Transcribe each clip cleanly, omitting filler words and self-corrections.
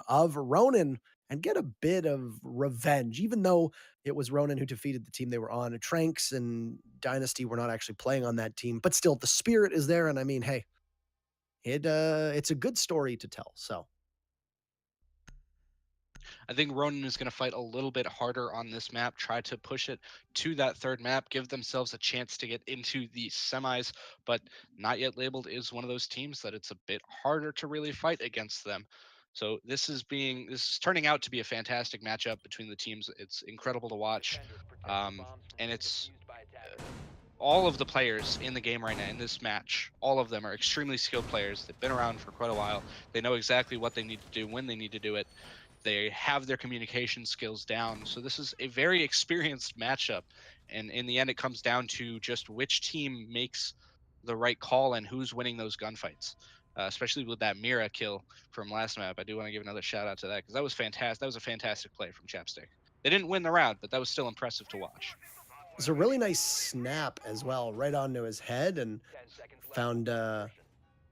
of Ronin and get a bit of revenge, even though it was Ronin who defeated the team they were on. Tranks and Dynasty were not actually playing on that team, but still the spirit is there. And I mean, hey, it's a good story to tell. So I think Ronin is going to fight a little bit harder on this map, try to push it to that third map, give themselves a chance to get into the semis, but Not Yet Labeled is one of those teams that it's a bit harder to really fight against them. So this is turning out to be a fantastic matchup between the teams. It's incredible to watch, and it's all of the players in the game right now in this match. All of them are extremely skilled players. They've been around for quite a while. They know exactly what they need to do when they need to do it. They have their communication skills down. So this is a very experienced matchup. And in the end, it comes down to just which team makes the right call and who's winning those gunfights. Especially with that Mira kill from last map. I do want to give another shout out to that because that was fantastic. That was a fantastic play from Chapstick. They didn't win the round, but that was still impressive to watch. it's a really nice snap as well, right onto his head, and found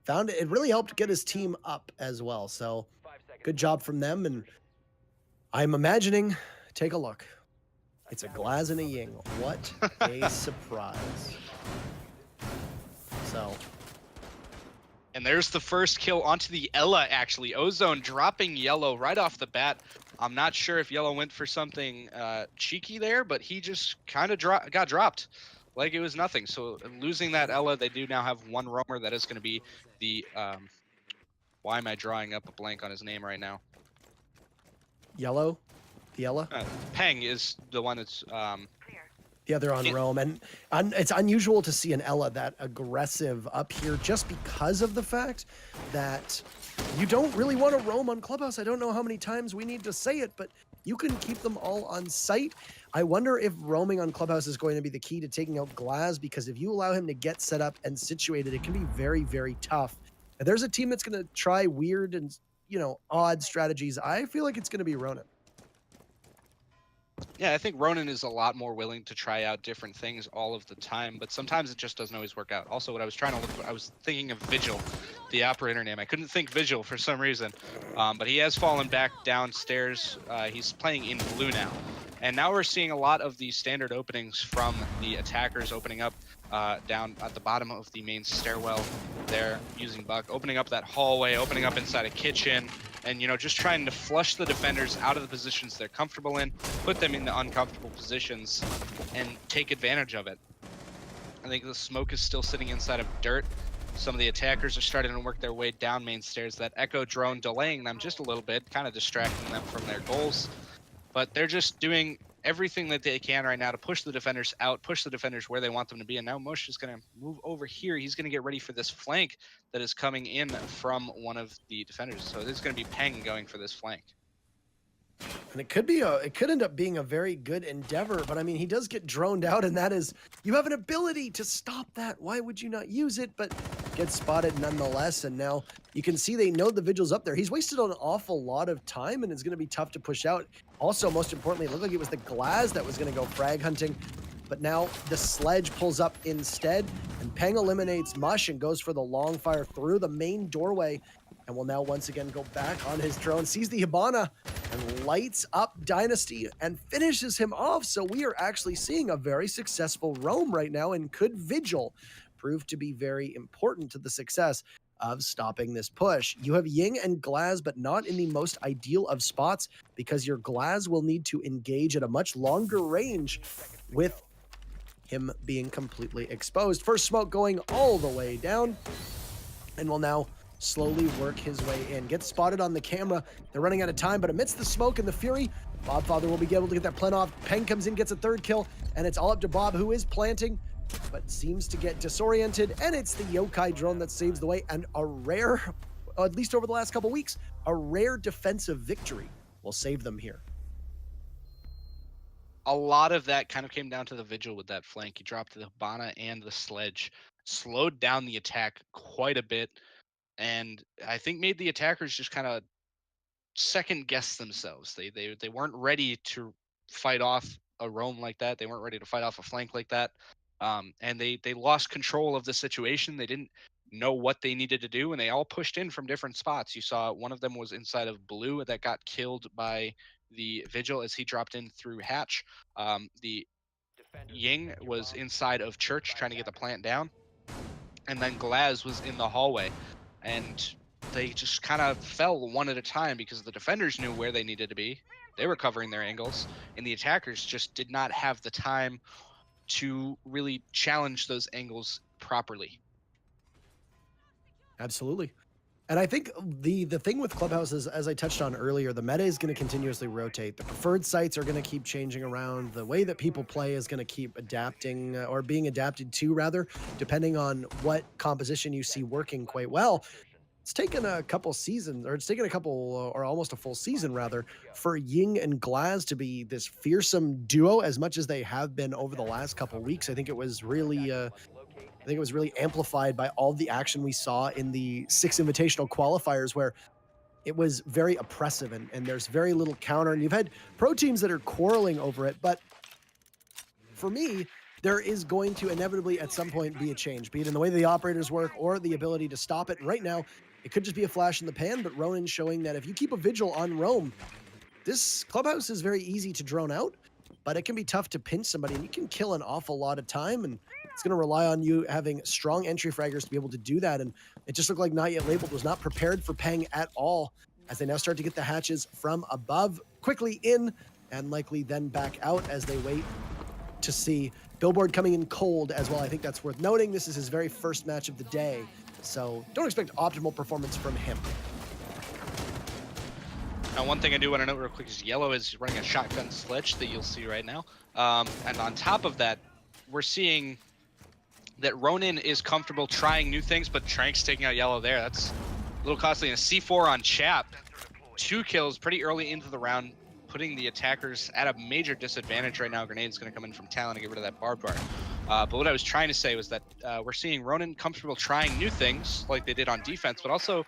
found it really helped get his team up as well. So good job from them. And I'm imagining, take a look. It's a Glaz and a Ying. What a surprise. So And there's the first kill onto the Ella, actually. Ozone dropping Yellow right off the bat. I'm not sure if Yellow went for something cheeky there, but he just kind of got dropped like it was nothing. So losing that Ella, they do now have one roamer. That is going to be the... why am I drawing up a blank on his name right now? Yellow, the Yella. Peng is the one that's... The other on Rome. And it's unusual to see an Ella that aggressive up here just because of the fact that you don't really want to roam on Clubhouse. I don't know how many times we need to say it, but you can keep them all on site. I wonder if roaming on Clubhouse is going to be the key to taking out Glaz, because if you allow him to get set up and situated, it can be very, very tough. If there's a team that's going to try weird and, odd strategies, I feel like it's going to be Ronin. Yeah, I think Ronin is a lot more willing to try out different things all of the time, but sometimes it just doesn't always work out. Also, what I was trying to look for, I was thinking of Vigil, the operator name. I couldn't think Vigil for some reason, but he has fallen back downstairs. He's playing in blue now. And now we're seeing a lot of the standard openings from the attackers opening up down at the bottom of the main stairwell there using Buck, opening up that hallway, opening up inside a kitchen, and just trying to flush the defenders out of the positions they're comfortable in, put them in the uncomfortable positions, and take advantage of it. I think the smoke is still sitting inside of dirt. Some of the attackers are starting to work their way down main stairs. That Echo drone delaying them just a little bit, kind of distracting them from their goals. But they're just doing everything that they can right now to push the defenders out, push the defenders where they want them to be. And now Mush is going to move over here. He's going to get ready for this flank that is coming in from one of the defenders. So this is going to be Peng going for this flank. And it could end up being a very good endeavor, but I mean, he does get droned out, and that is, you have an ability to stop that. Why would you not use it? But gets spotted nonetheless, and now you can see they know the Vigil's up there. He's wasted an awful lot of time, and it's going to be tough to push out. Also, most importantly, it looked like it was the Glaz that was going to go frag hunting, but now the Sledge pulls up instead, and Peng eliminates Mush and goes for the long fire through the main doorway, and will now once again go back on his drone, sees the Hibana, and lights up Dynasty and finishes him off. So we are actually seeing a very successful roam right now, and could Vigil prove to be very important to the success of stopping this push. You have Ying and Glaz, but not in the most ideal of spots, because your Glaz will need to engage at a much longer range with him being completely exposed. First smoke going all the way down, and will now slowly work his way in. Gets spotted on the camera. They're running out of time, but amidst the smoke and the fury, Bobfather will be able to get that plant off. Peng comes in, gets a third kill, and it's all up to Bob, who is planting, but seems to get disoriented, and it's the Yokai drone that saves the way, and a rare, at least over the last couple weeks, a rare defensive victory will save them here. A lot of that kind of came down to the Vigil with that flank. He dropped the Hibana and the Sledge, slowed down the attack quite a bit, and I think made the attackers just kind of second guess themselves. They weren't ready to fight off a roam like that. They weren't ready to fight off a flank like that. And they lost control of the situation. They didn't know what they needed to do, and they all pushed in from different spots. You saw one of them was inside of blue that got killed by the Vigil as he dropped in through hatch. The Ying was inside of church trying to get the plant down, and then Glaz was in the hallway, and they just kind of fell one at a time because the defenders knew where they needed to be. They were covering their angles, and the attackers just did not have the time to really challenge those angles properly. Absolutely. And I think the thing with Clubhouse is, as I touched on earlier, the meta is going to continuously rotate. The preferred sites are going to keep changing around. The way that people play is going to keep adapting or being adapted to, rather, depending on what composition you see working quite well. It's taken a couple seasons, or it's taken a couple, or almost a full season, rather, for Ying and Glaz to be this fearsome duo as much as they have been over the last couple weeks. I think it was really amplified by all the action we saw in the 6 invitational qualifiers where it was very oppressive and there's very little counter. And you've had pro teams that are quarreling over it. But for me, there is going to inevitably at some point be a change, be it in the way the operators work or the ability to stop it. And right now, it could just be a flash in the pan, but Ronin showing that if you keep a vigil on Rome, this clubhouse is very easy to drone out, but it can be tough to pinch somebody, and you can kill an awful lot of time. And it's going to rely on you having strong entry fraggers to be able to do that. And it just looked like Not Yet Labeled was not prepared for Peng at all, as they now start to get the hatches from above, quickly in, and likely then back out as they wait to see Billboard coming in cold as well. I think that's worth noting. This is his very first match of the day, so don't expect optimal performance from him. Now, one thing I do want to note real quick is Yellow is running a shotgun sledge that you'll see right now. And on top of that, we're seeing that Ronin is comfortable trying new things, but Trank's taking out Yellow there. That's a little costly. And a C4 on Chap. 2 kills pretty early into the round, putting the attackers at a major disadvantage right now. Grenade's going to come in from Talon to get rid of that barbed wire. But what I was trying to say was that we're seeing Ronin comfortable trying new things like they did on defense, but also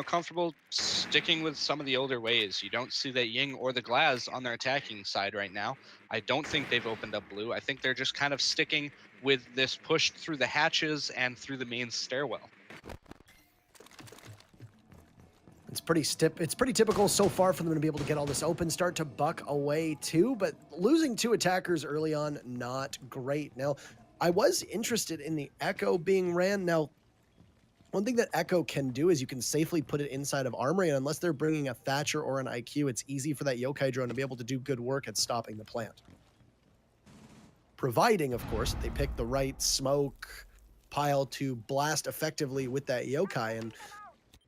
comfortable sticking with some of the older ways. You don't see that Ying or the Glaz on their attacking side right now. I don't think they've opened up blue. I think they're just kind of sticking with this push through the hatches and through the main stairwell. It's pretty typical so far for them to be able to get all this open, start to buck away too, but losing 2 attackers early on, not great. Now, I was interested in the Echo being ran. Now, one thing that Echo can do is you can safely put it inside of Armory, and unless they're bringing a Thatcher or an IQ, it's easy for that Yokai drone to be able to do good work at stopping the plant. Providing, of course, that they pick the right smoke pile to blast effectively with that Yokai, and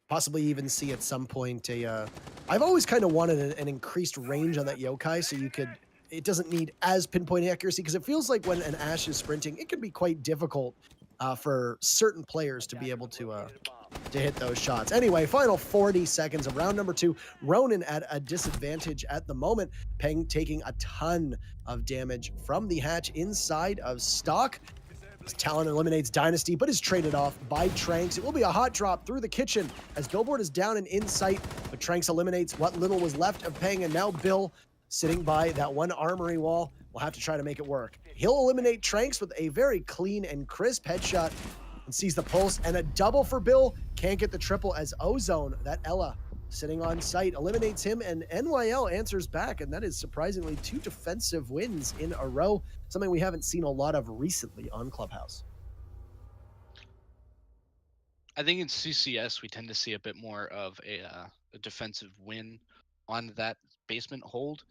possibly even see at some point I've always kind of wanted an increased range on that Yokai, so it doesn't need as pinpoint accuracy, because it feels like when an Ashe is sprinting, it can be quite difficult for certain players to be able to hit those shots. Anyway, final 40 seconds of round number 2. Ronin at a disadvantage at the moment. Peng taking a ton of damage from the hatch inside of stock. Talon eliminates Dynasty, but is traded off by Tranks. It will be a hot drop through the kitchen as Billboard is down and in sight, but Tranks eliminates what little was left of Peng, and now Bill, sitting by that one armory wall, will have to try to make it work. He'll eliminate Tranks with a very clean and crisp headshot and sees the pulse, and a double for Bill. Can't get the triple as Ozone, that Ella, sitting on site, eliminates him, and NYL answers back, and that is surprisingly 2 defensive wins in a row, something we haven't seen a lot of recently on Clubhouse. I think in CCS, we tend to see a bit more of a defensive win on that basement hold.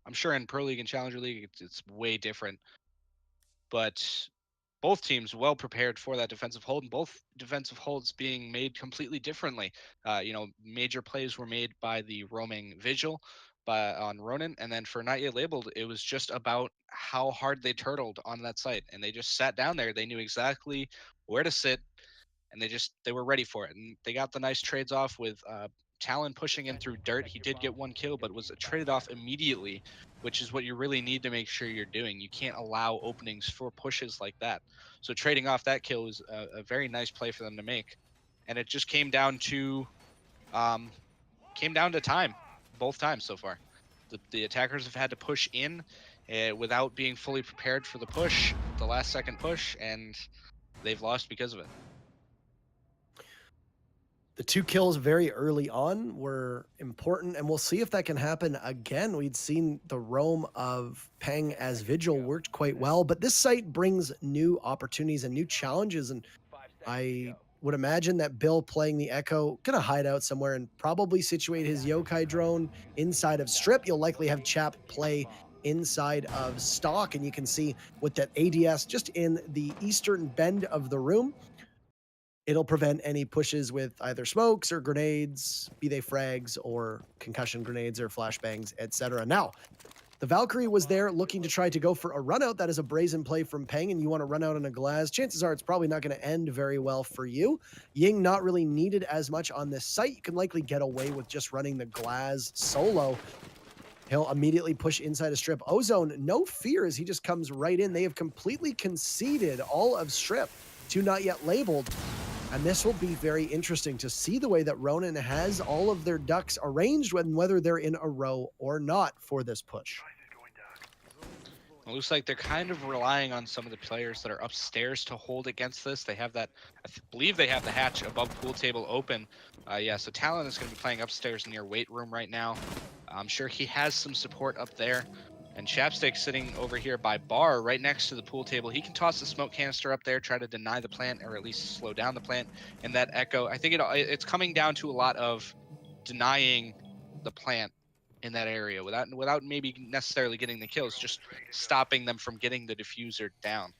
I'm sure in Pro League and Challenger League, it's way different. But both teams well prepared for that defensive hold, and both defensive holds being made completely differently. Major plays were made by the roaming Vigil on Ronin, and then for Not Yet Labeled, it was just about how hard they turtled on that site, and they just sat down there. They knew exactly where to sit, and they were ready for it, and they got the nice trades off with Talon pushing in through dirt. He did get 1 kill, but was traded off immediately, which is what you really need to make sure you're doing. You can't allow openings for pushes like that. So trading off that kill was a very nice play for them to make, and it just came down to time, both times so far. The attackers have had to push in without being fully prepared for the push, the last second push, and they've lost because of it. The 2 kills very early on were important, and we'll see if that can happen again. We'd seen the roam of Peng as Vigil worked quite well, but this site brings new opportunities and new challenges, and I would imagine that Bill playing the Echo gonna hide out somewhere and probably situate his yokai drone inside of Strip. You'll likely have Chap play inside of Stock, and you can see with that ADS just in the eastern bend of the room, it'll prevent any pushes with either smokes or grenades, be they frags or concussion grenades or flashbangs, etc. Now, the Valkyrie was there looking to try to go for a run out. That is a brazen play from Peng, and you want to run out on a glass. Chances are it's probably not going to end very well for you. Ying not really needed as much on this site. You can likely get away with just running the glass solo. He'll immediately push inside a Strip. Ozone, no fear as he just comes right in. They have completely conceded all of Strip to Not Yet Labeled. And this will be very interesting to see the way that Ronin has all of their ducks arranged, whether they're in a row or not for this push. It looks like they're kind of relying on some of the players that are upstairs to hold against this. They have that, believe they have the hatch above pool table open. Yeah, so Talon is going to be playing upstairs near weight room right now. I'm sure he has some support up there. And Chapstick sitting over here by bar right next to the pool table. He can toss the smoke canister up there, try to deny the plant, or at least slow down the plant. And that Echo, I think it's coming down to a lot of denying the plant in that area without maybe necessarily getting the kills, just stopping them from getting the diffuser down.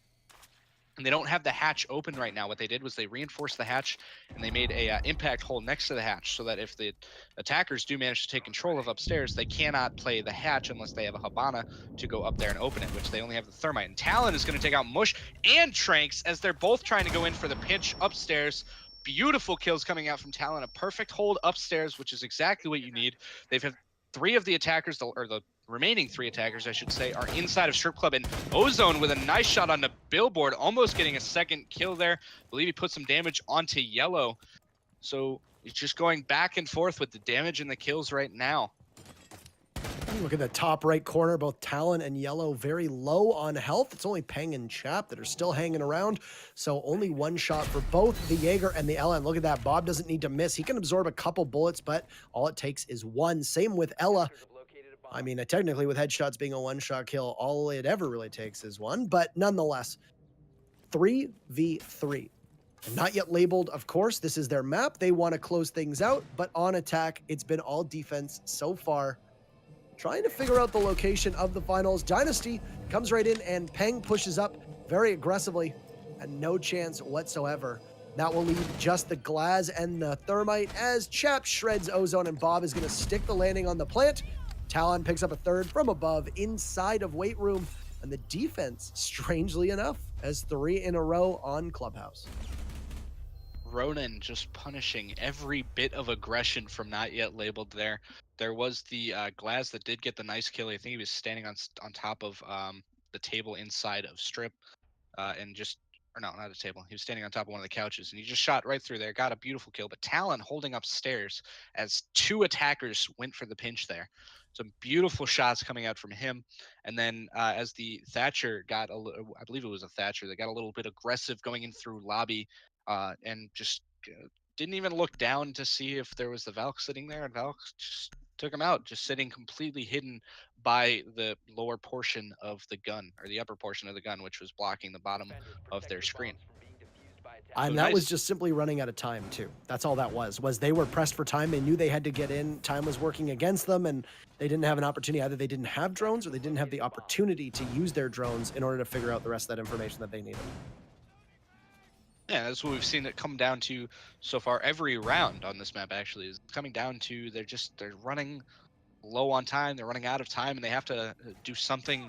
And they don't have the hatch open right now. What they did was they reinforced the hatch and they made a impact hole next to the hatch so that if the attackers do manage to take control of upstairs, they cannot play the hatch unless they have a Habana to go up there and open it, which they only have the thermite. And Talon is going to take out Mush and Tranks as they're both trying to go in for the pinch upstairs. Beautiful kills coming out from Talon. A perfect hold upstairs, which is exactly what you need. They've had 3 of the attackers, or the remaining 3 attackers, I should say, are inside of Strip Club. And Ozone with a nice shot on the billboard, almost getting a second kill there. I believe he put some damage onto Yellow. So it's just going back and forth with the damage and the kills right now. Look at the top right corner, both Talon and Yellow very low on health. It's only Peng and Chap that are still hanging around. So only 1 shot for both the Jaeger and the LN. Look at that. Bob doesn't need to miss. He can absorb a couple bullets, but all it takes is 1. Same with Ella. I mean, technically with headshots being a 1-shot kill, all it ever really takes is 1. But nonetheless, 3v3. And Not Yet Labeled, of course. This is their map. They want to close things out. But on attack, it's been all defense so far. Trying to figure out the location of the finals. Dynasty comes right in and Peng pushes up very aggressively and no chance whatsoever. That will leave just the Glaz and the Thermite as Chap shreds Ozone and Bob is going to stick the landing on the plant. Talon picks up a 3rd from above inside of weight room, and the defense, strangely enough, has 3 in a row on Clubhouse. Ronin just punishing every bit of aggression from Not Yet Labeled there. There was the Glaz that did get the nice kill. I think he was standing on top of the table inside of Strip and just, or no, not a table. He was standing on top of one of the couches and he just shot right through there, got a beautiful kill. But Talon holding upstairs as 2 attackers went for the pinch there. Some beautiful shots coming out from him. And then as the Thatcher got I believe it was a Thatcher that got a little bit aggressive going in through lobby and just didn't even look down to see if there was the Valk sitting there, and Valk just took him out, just sitting completely hidden by the lower portion of the gun, or the upper portion of the gun, which was blocking the bottom of their screen. And that was just simply running out of time too. That's all that was they were pressed for time. They knew they had to get in. Time was working against them and they didn't have an opportunity. Either they didn't have drones or they didn't have the opportunity to use their drones in order to figure out the rest of that information that they needed. Yeah, that's what we've seen it come down to so far. Every round on this map actually is coming down to they're running low on time, they're running out of time, and they have to do something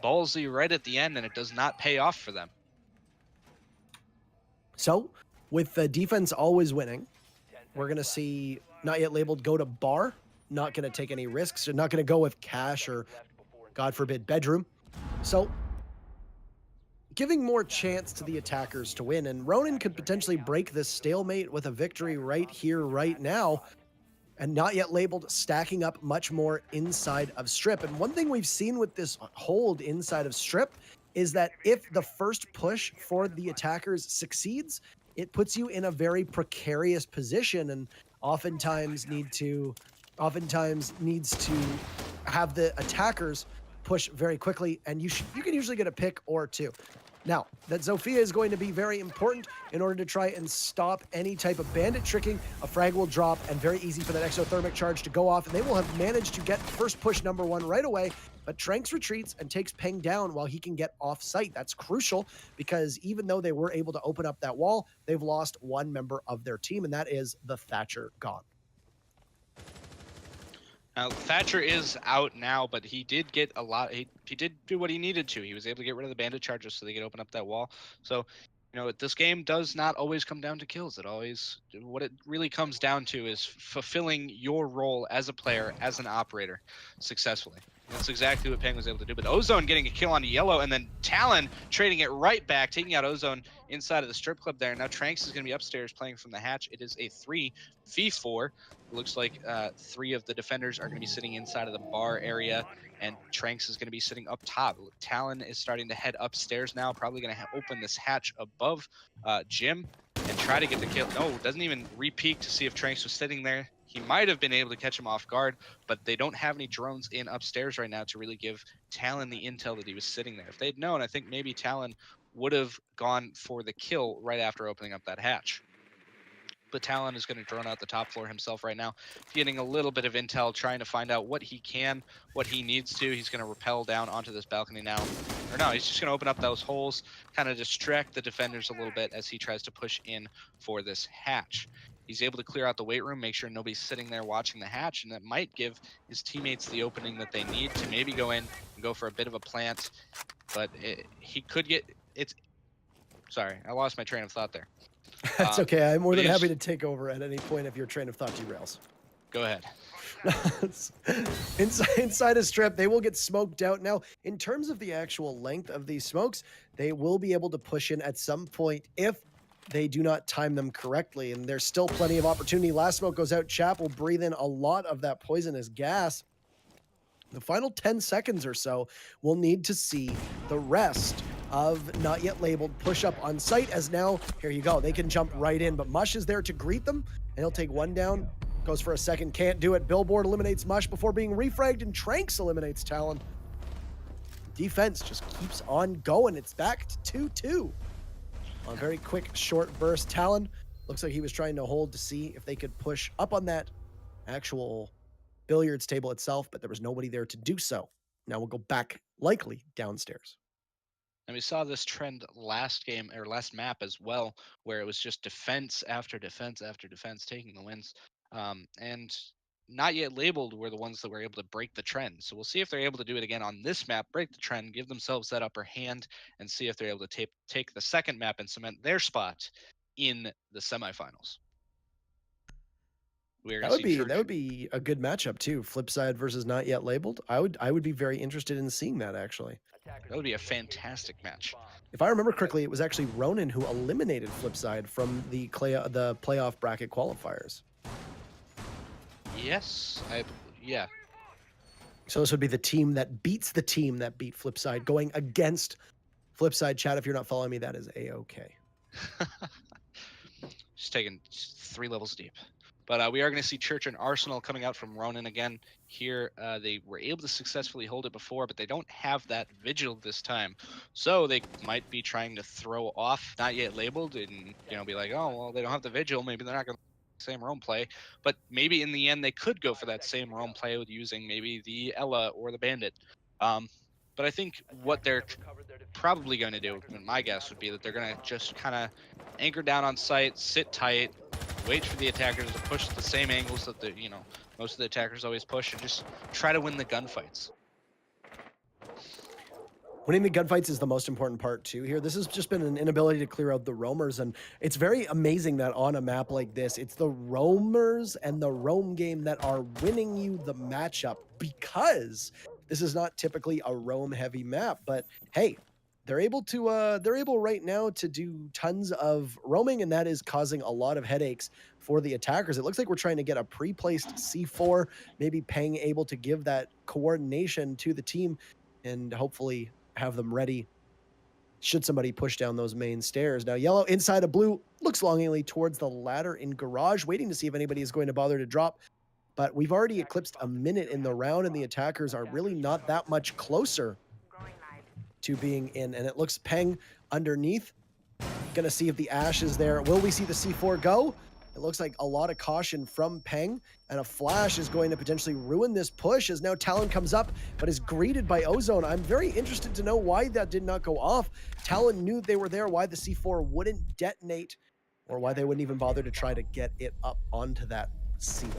ballsy right at the end, and it does not pay off for them. So, with the defense always winning, we're going to see Not Yet Labeled go to bar, not going to take any risks, or not going to go with cash or, God forbid, bedroom. So, giving more chance to the attackers to win, and Ronin could potentially break this stalemate with a victory right here, right now, and Not Yet Labeled stacking up much more inside of Strip. And one thing we've seen with this hold inside of Strip is that if the first push for the attackers succeeds, it puts you in a very precarious position, and oftentimes oftentimes needs to have the attackers push very quickly, and you can usually get a pick or two. Now, that Zofia is going to be very important in order to try and stop any type of bandit tricking. A frag will drop, and very easy for that exothermic charge to go off, and they will have managed to get first push number one right away. But Tranks retreats and takes Peng down while he can get off site. That's crucial, because even though they were able to open up that wall, they've lost one member of their team, and that is the Thatcher gone. Now, Thatcher is out now, but he did get a lot. He did do what he needed to. He was able to get rid of the bandit charges so they could open up that wall. So, this game does not always come down to kills. What it really comes down to is fulfilling your role as a player, as an operator, successfully. And that's exactly what Peng was able to do. But Ozone getting a kill on Yellow, and then Talon trading it right back, taking out Ozone inside of the strip club there. Now Tranks is going to be upstairs playing from the hatch. It is a 3v4. It looks like 3 of the defenders are going to be sitting inside of the bar area, and Tranks is going to be sitting up top. Talon is starting to head upstairs now, probably going to open this hatch above Jim and try to get the kill. No, doesn't even re-peek to see if Tranks was sitting there. He might have been able to catch him off guard, but they don't have any drones in upstairs right now to really give Talon the intel that he was sitting there. If they'd known, I think maybe Talon would have gone for the kill right after opening up that hatch. But Talon is going to drone out the top floor himself right now, getting a little bit of intel, trying to find out what he needs to. He's going to rappel down onto this balcony now. Or no, he's just going to open up those holes, kind of distract the defenders a little bit as he tries to push in for this hatch. He's able to clear out the weight room, make sure nobody's sitting there watching the hatch, and that might give his teammates the opening that they need to maybe go in and go for a bit of a plant. But he could get... Sorry, I lost my train of thought there. That's okay. I'm more than happy to take over at any point if your train of thought derails. Go ahead. Inside a strip, they will get smoked out. Now, in terms of the actual length of these smokes, they will be able to push in at some point if they do not time them correctly. And there's still plenty of opportunity. Last smoke goes out. Chap will breathe in a lot of that poisonous gas. The final 10 seconds or so, we'll need to see the rest of Not Yet Labeled push up on site, as now, here you go, they can jump right in, but Mush is there to greet them, and he'll take one down, goes for a second, can't do it. Billboard eliminates Mush before being refragged, and Tranks eliminates Talon. Defense just keeps on going. It's back to 2-2. On a very quick, short burst, Talon looks like he was trying to hold to see if they could push up on that actual billiards table itself, but there was nobody there to do so. Now we'll go back, likely, downstairs. And we saw this trend last game, or last map as well, where it was just defense after defense after defense taking the wins. And Not Yet Labeled were the ones that were able to break the trend. So we'll see if they're able to do it again on this map, break the trend, give themselves that upper hand, and see if they're able to take the second map and cement their spot in the semifinals. That would be a good matchup too. Flipside versus Not Yet Labeled. I would be very interested in seeing that, actually. That would be a fantastic match. If I remember correctly, it was actually Ronin who eliminated Flipside from the playoff bracket qualifiers. Yes, yeah. So this would be the team that beats the team that beat Flipside, going against Flipside. Chat, if you're not following me, that is A-okay. Just taking 3 levels deep. But we are going to see Church and Arsenal coming out from Ronin again here. They were able to successfully hold it before, but they don't have that Vigil this time. So they might be trying to throw off Not Yet Labeled and, be like, oh, well, they don't have the Vigil. Maybe they're not going to same roam play. But maybe in the end, they could go for that same roam play with using maybe the Ella or the Bandit. But I think what they're probably going to do, my guess would be that they're going to just kind of anchor down on site, sit tight, wait for the attackers to push the same angles that most of the attackers always push, and just try to win the gunfights. Winning the gunfights is the most important part too here. This has just been an inability to clear out the roamers, and it's very amazing that on a map like this, it's the roamers and the roam game that are winning you the matchup, because this is not typically a roam heavy map. But hey, they're able right now to do tons of roaming, and that is causing a lot of headaches for the attackers. It looks like we're trying to get a pre-placed C4, maybe Peng able to give that coordination to the team and hopefully have them ready should somebody push down those main stairs. Now, yellow inside of blue looks longingly towards the ladder in garage, waiting to see if anybody is going to bother to drop. But we've already eclipsed a minute in the round, and the attackers are really not that much closer to being in. And it looks Peng underneath. Gonna see if the Ash is there. Will we see the C4 go? It looks like a lot of caution from Peng, and a flash is going to potentially ruin this push as now Talon comes up, but is greeted by Ozone. I'm very interested to know why that did not go off. Talon knew they were there, why the C4 wouldn't detonate, or why they wouldn't even bother to try to get it up onto that ceiling.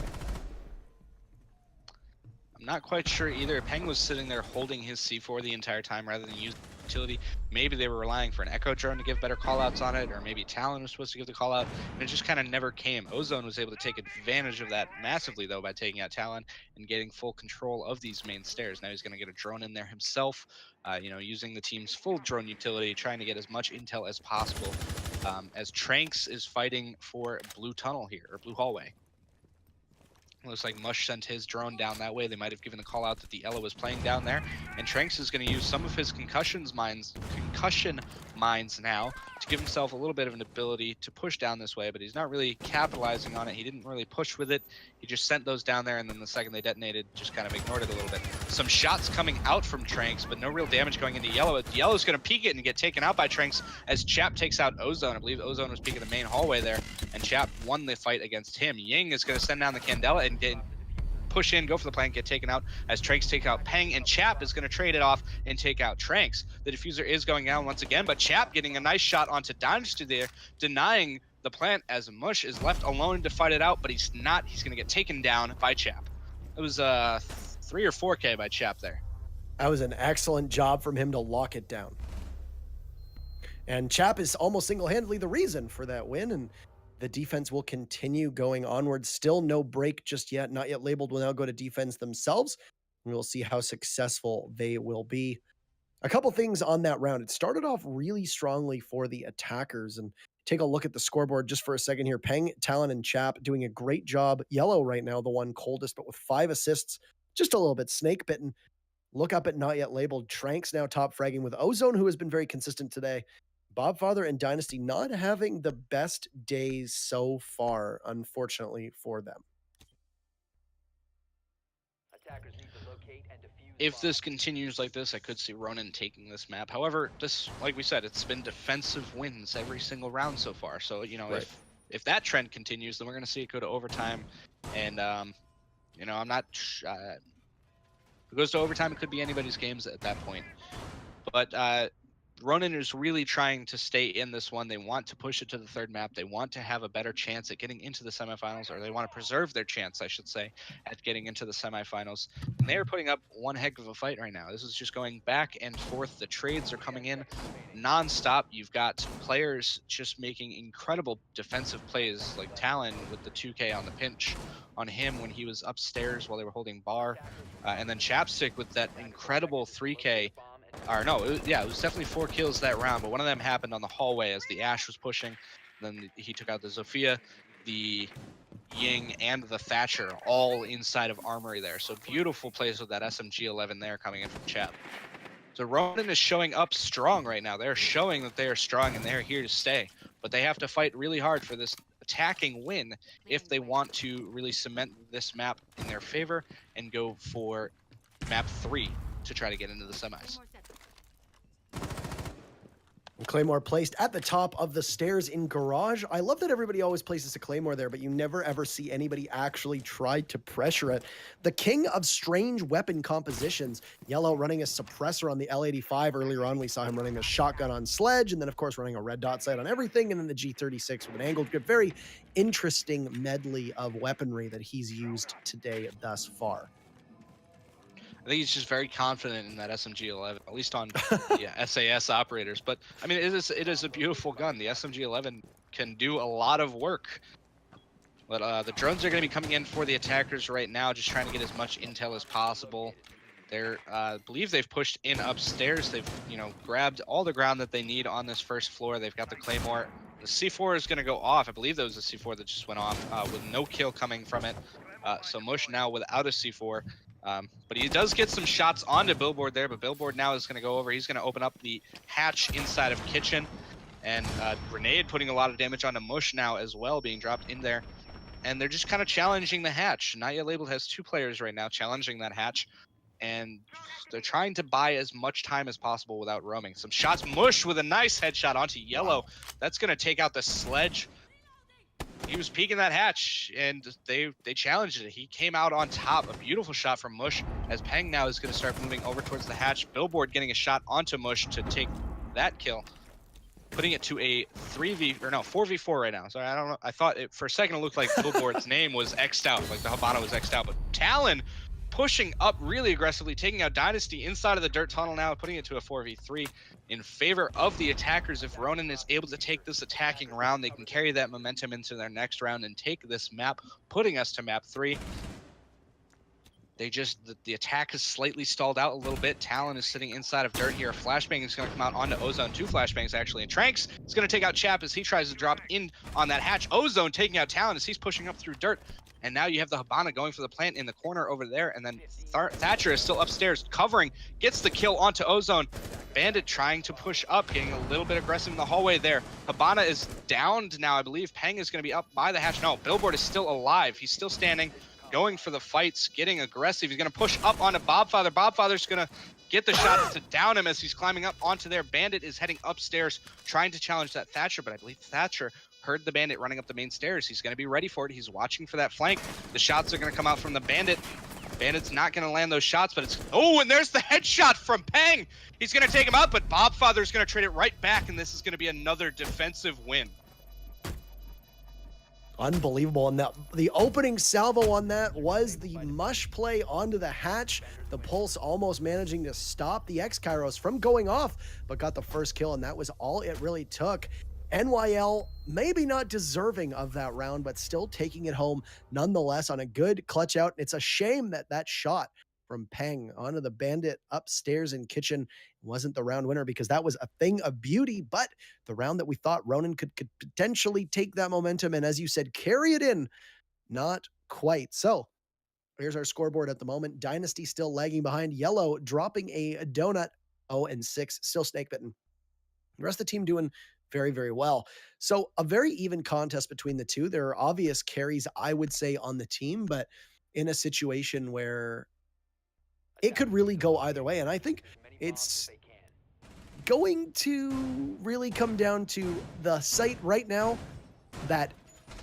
I'm not quite sure either. Peng was sitting there holding his C4 the entire time rather than using utility. Maybe they were relying for an echo drone to give better callouts on it, or maybe Talon was supposed to give the callout, and it just kind of never came. Ozone was able to take advantage of that massively, though, by taking out Talon and getting full control of these main stairs. Now he's going to get a drone in there himself, using the team's full drone utility, trying to get as much intel as possible, as Tranks is fighting for blue tunnel here, or blue hallway. Looks like Mush sent his drone down that way. They might have given the call out that the Ella was playing down there. And Tranks is going to use some of his concussion mines now to give himself a little bit of an ability to push down this way, but he's not really capitalizing on it. He didn't really push with it. He just sent those down there, and then the second they detonated, just kind of ignored it a little bit. Some shots coming out from Tranks, but no real damage going into Yellow. Yellow's going to peek it and get taken out by Tranks as Chap takes out Ozone. I believe Ozone was peeking the main hallway there, and Chap won the fight against him. Ying is going to send down the Candela and push in, go for the plant, get taken out as Tranks take out Peng, and Chap is going to trade it off and take out Tranks. The diffuser is going down once again, but Chap getting a nice shot onto Dynasty there, denying the plant as Mush is left alone to fight it out, but he's not. He's going to get taken down by Chap. It was 3 or 4K by Chap there. That was an excellent job from him to lock it down. And Chap is almost single-handedly the reason for that win, and the defense will continue going onward. Still no break just yet. Not yet labeled will now go to defense themselves. And we'll see how successful they will be. A couple things on that round. It started off really strongly for the attackers. And take a look at the scoreboard just for a second here. Peng, Talon, and Chap doing a great job. Yellow right now, the one coldest, but with 5 assists. Just a little bit snake bitten. Look up at not yet labeled. Tranks now top fragging with Ozone, who has been very consistent today. Bobfather and Dynasty not having the best days so far, unfortunately for them. If this continues like this, I could see Ronin taking this map. However, this, like we said, it's been defensive wins every single round so far. So, right. if that trend continues, then we're going to see it go to overtime. And, I'm not... if it goes to overtime, it could be anybody's games at that point. But Ronin is really trying to stay in this one. They want to push it to the third map. They want to have a better chance at getting into the semifinals, or they want to preserve their chance, I should say, at getting into the semifinals. And they are putting up one heck of a fight right now. This is just going back and forth. The trades are coming in nonstop. You've got players just making incredible defensive plays, like Talon with the 2K on the pinch on him when he was upstairs while they were holding bar. And then Chapstick with that incredible 3K. Or no, it was definitely 4 kills that round, but one of them happened on the hallway as the Ash was pushing. Then he took out the Zofia, the Ying, and the Thatcher, all inside of Armory there. So beautiful plays with that SMG-11 there coming in from Chap. So Ronin is showing up strong right now. They're showing that they are strong and they're here to stay. But they have to fight really hard for this attacking win if they want to really cement this map in their favor and go for map 3 to try to get into the semis. Claymore placed at the top of the stairs in garage. I love that everybody always places a Claymore there, but you never ever see anybody actually try to pressure it. The king of strange weapon compositions. Yellow running a suppressor on the L85. Earlier on, we saw him running a shotgun on Sledge, and then, of course, running a red dot sight on everything, and then the G36 with an angled grip. Very interesting medley of weaponry that he's used today thus far. I think he's just very confident in that SMG-11, at least on SAS operators. But I mean, it is a beautiful gun. The SMG-11 can do a lot of work. But the drones are going to be coming in for the attackers right now, just trying to get as much intel as possible. I believe they've pushed in upstairs. They've grabbed all the ground that they need on this first floor. They've got the Claymore. The C4 is going to go off. I believe that was the C4 that just went off with no kill coming from it. So Mush now without a C4. But he does get some shots onto Billboard there, but Billboard now is going to go over. He's going to open up the hatch inside of Kitchen. And Grenade putting a lot of damage onto Mush now as well, being dropped in there. And they're just kind of challenging the hatch. Not Yet Labeled has 2 players right now challenging that hatch. And they're trying to buy as much time as possible without roaming. Some shots. Mush with a nice headshot onto Yellow. Wow. That's going to take out the sledge. He was peeking that hatch, and they challenged it. He came out on top. A beautiful shot from Mush, as Peng now is going to start moving over towards the hatch. Billboard getting a shot onto Mush to take that kill, putting it to a 4v4 right now. Sorry, I don't know. I thought for a second it looked like Billboard's name was X'd out, like the Habana was X'd out. But Talon pushing up really aggressively, taking out Dynasty inside of the dirt tunnel now, putting it to a 4v3 in favor of the attackers. If Ronin is able to take this attacking round, they can carry that momentum into their next round and take this map, putting us to map 3. The attack has slightly stalled out a little bit. Talon is sitting inside of dirt here. A flashbang is going to come out onto Ozone. 2 flashbangs actually. And Tranks is going to take out Chap as he tries to drop in on that hatch. Ozone taking out Talon as he's pushing up through dirt. And now you have the Habana going for the plant in the corner over there. And then Thatcher is still upstairs covering, gets the kill onto Ozone. Bandit trying to push up, getting a little bit aggressive in the hallway there. Habana is downed now, I believe. Peng is going to be up by the hatch. No, Billboard is still alive. He's still standing, going for the fights, getting aggressive. He's going to push up onto Bobfather. Bobfather's going to get the shot to down him as he's climbing up onto there. Bandit is heading upstairs, trying to challenge that Thatcher, but I believe Thatcher heard the Bandit running up the main stairs. He's going to be ready for it. He's watching for that flank. The shots are going to come out from the Bandit. Bandit's not going to land those shots, but it's... Oh, and there's the headshot from Peng. He's going to take him out, but Bobfather's going to trade it right back, and this is going to be another defensive win. Unbelievable. And the opening salvo on that was the mush play onto the hatch. The Pulse almost managing to stop the X-Kairos from going off, but got the first kill, and that was all it really took. NYL maybe not deserving of that round, but still taking it home nonetheless on a good clutch out. It's a shame that that shot from Peng onto the Bandit upstairs in Kitchen wasn't the round winner, because that was a thing of beauty, but the round that we thought Ronin could potentially take that momentum and, as you said, carry it in, not quite. So here's our scoreboard at the moment. Dynasty still lagging behind. Yellow dropping a donut, 0-6, still snake bitten. The rest of the team doing very, very well. So a very even contest between the two. There are obvious carries, I would say, on the team, but in a situation where it could really go either way. And I think it's going to really come down to the site right now that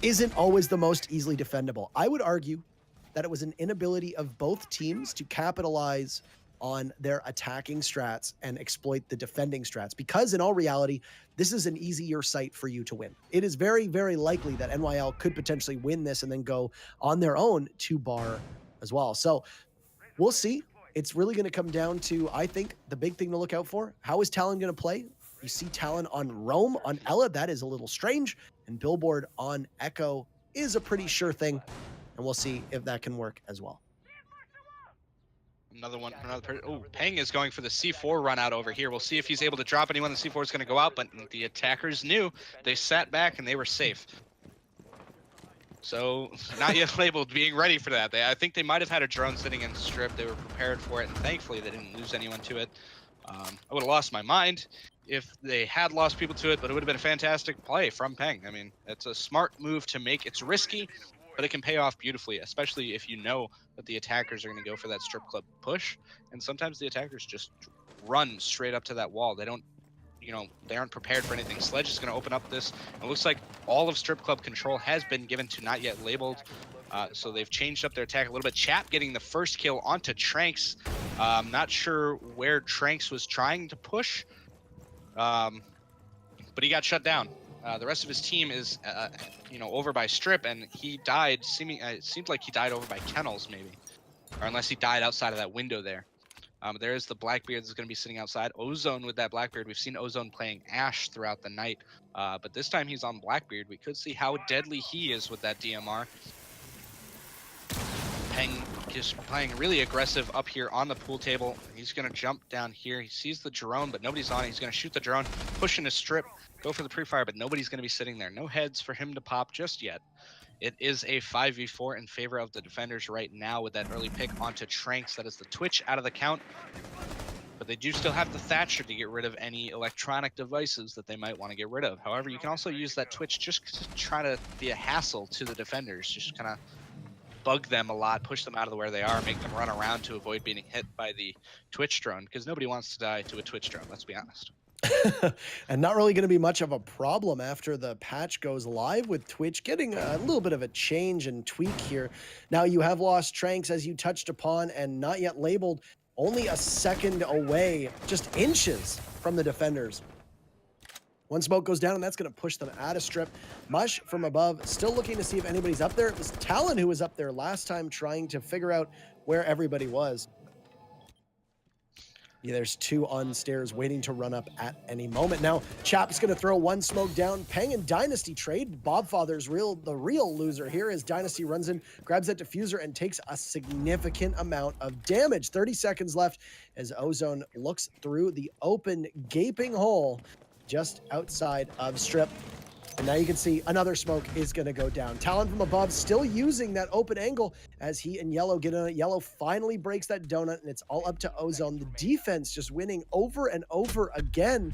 isn't always the most easily defendable. I would argue that it was an inability of both teams to capitalize on their attacking strats and exploit the defending strats, because in all reality, this is an easier site for you to win. It is very, very likely that NYL could potentially win this and then go on their own to bar as well. So we'll see. It's really going to come down to, I think, the big thing to look out for. How is Talon going to play? You see Talon on Roam, on Ella, that is a little strange. And Billboard on Echo is a pretty sure thing. And we'll see if that can work as well. Oh, Peng is going for the C4 run out over here. We'll see if he's able to drop anyone. The C4 is going to go out, but the attackers knew. They sat back and they were safe. So, Not Yet Labeled being ready for that. I think they might have had a drone sitting in strip. They were prepared for it, and thankfully they didn't lose anyone to it. I would have lost my mind if they had lost people to it, but it would have been a fantastic play from Peng. I mean, it's a smart move to make. It's risky, but it can pay off beautifully, especially if you know that the attackers are going to go for that strip club push. And sometimes the attackers just run straight up to that wall. They don't, they aren't prepared for anything. Sledge is going to open up this. It looks like all of strip club control has been given to Not Yet Labeled. So they've changed up their attack a little bit. Chap getting the first kill onto Tranks. Not sure where Tranks was trying to push, but he got shut down. The rest of his team is, over by strip, and he died. It seemed like he died over by kennels, maybe, or unless he died outside of that window there. There is the Blackbeard that's going to be sitting outside. Ozone with that Blackbeard. We've seen Ozone playing Ash throughout the night, but this time he's on Blackbeard. We could see how deadly he is with that DMR. Peng just playing really aggressive up here on the pool table. He's going to jump down here. He sees the drone, but nobody's on it. He's going to shoot the drone, push in a strip, go for the pre-fire, but nobody's going to be sitting there. No heads for him to pop just yet. It is a 5v4 in favor of the defenders right now with that early pick onto Tranks. That is the Twitch out of the count. But they do still have the Thatcher to get rid of any electronic devices that they might want to get rid of. However, you can also use that Twitch just to try to be a hassle to the defenders. Just kind of bug them a lot, push them out of where they are, make them run around to avoid being hit by the Twitch drone, because nobody wants to die to a Twitch drone, let's be honest. And not really going to be much of a problem after the patch goes live, with Twitch getting a little bit of a change and tweak here. Now you have lost Tranks, as you touched upon, and not yet labeled, only a second away, just inches from the defenders. One smoke goes down, and that's going to push them out of strip. Mush from above, still looking to see if anybody's up there. It was Talon who was up there last time, trying to figure out where everybody was. Yeah, there's two on stairs waiting to run up at any moment. Now, Chap's going to throw one smoke down. Peng and Dynasty trade. Bobfather's the real loser here, as Dynasty runs in, grabs that diffuser, and takes a significant amount of damage. 30 seconds left as Ozone looks through the open, gaping hole just outside of strip. And now you can see another smoke is going to go down. Talon from above still using that open angle as he and Yellow get on it. Yellow finally breaks that donut, and it's all up to Ozone. The defense just winning over and over again.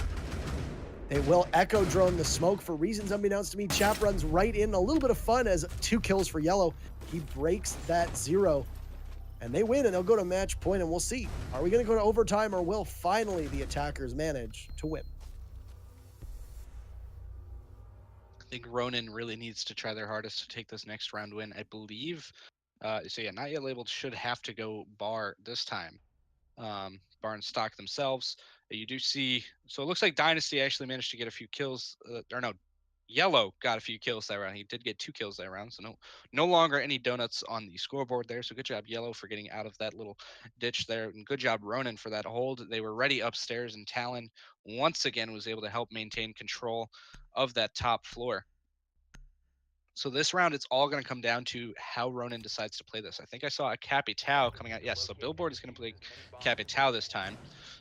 They will echo drone the smoke for reasons unbeknownst to me. Chap runs right in. A little bit of fun as 2 kills for Yellow. He breaks that 0. And they win, and they'll go to match point, and we'll see. Are we going to go to overtime, or will finally the attackers manage to win? I think Ronin really needs to try their hardest to take this next round win. I believe, so yeah, not yet labeled should have to go bar this time. Bar and stock themselves. You do see, so it looks like Dynasty actually managed to get a few kills, or no, Yellow got a few kills that round. He did get 2 kills that round, so no longer any donuts on the scoreboard there. So good job, Yellow, for getting out of that little ditch there, and good job, Ronin, for that hold. They were ready upstairs, and Talon once again was able to help maintain control of that top floor. So this round, it's all going to come down to how Ronin decides to play this. I think I saw a Capitao coming out. Yes, so Billboard is going to play Capitao this time.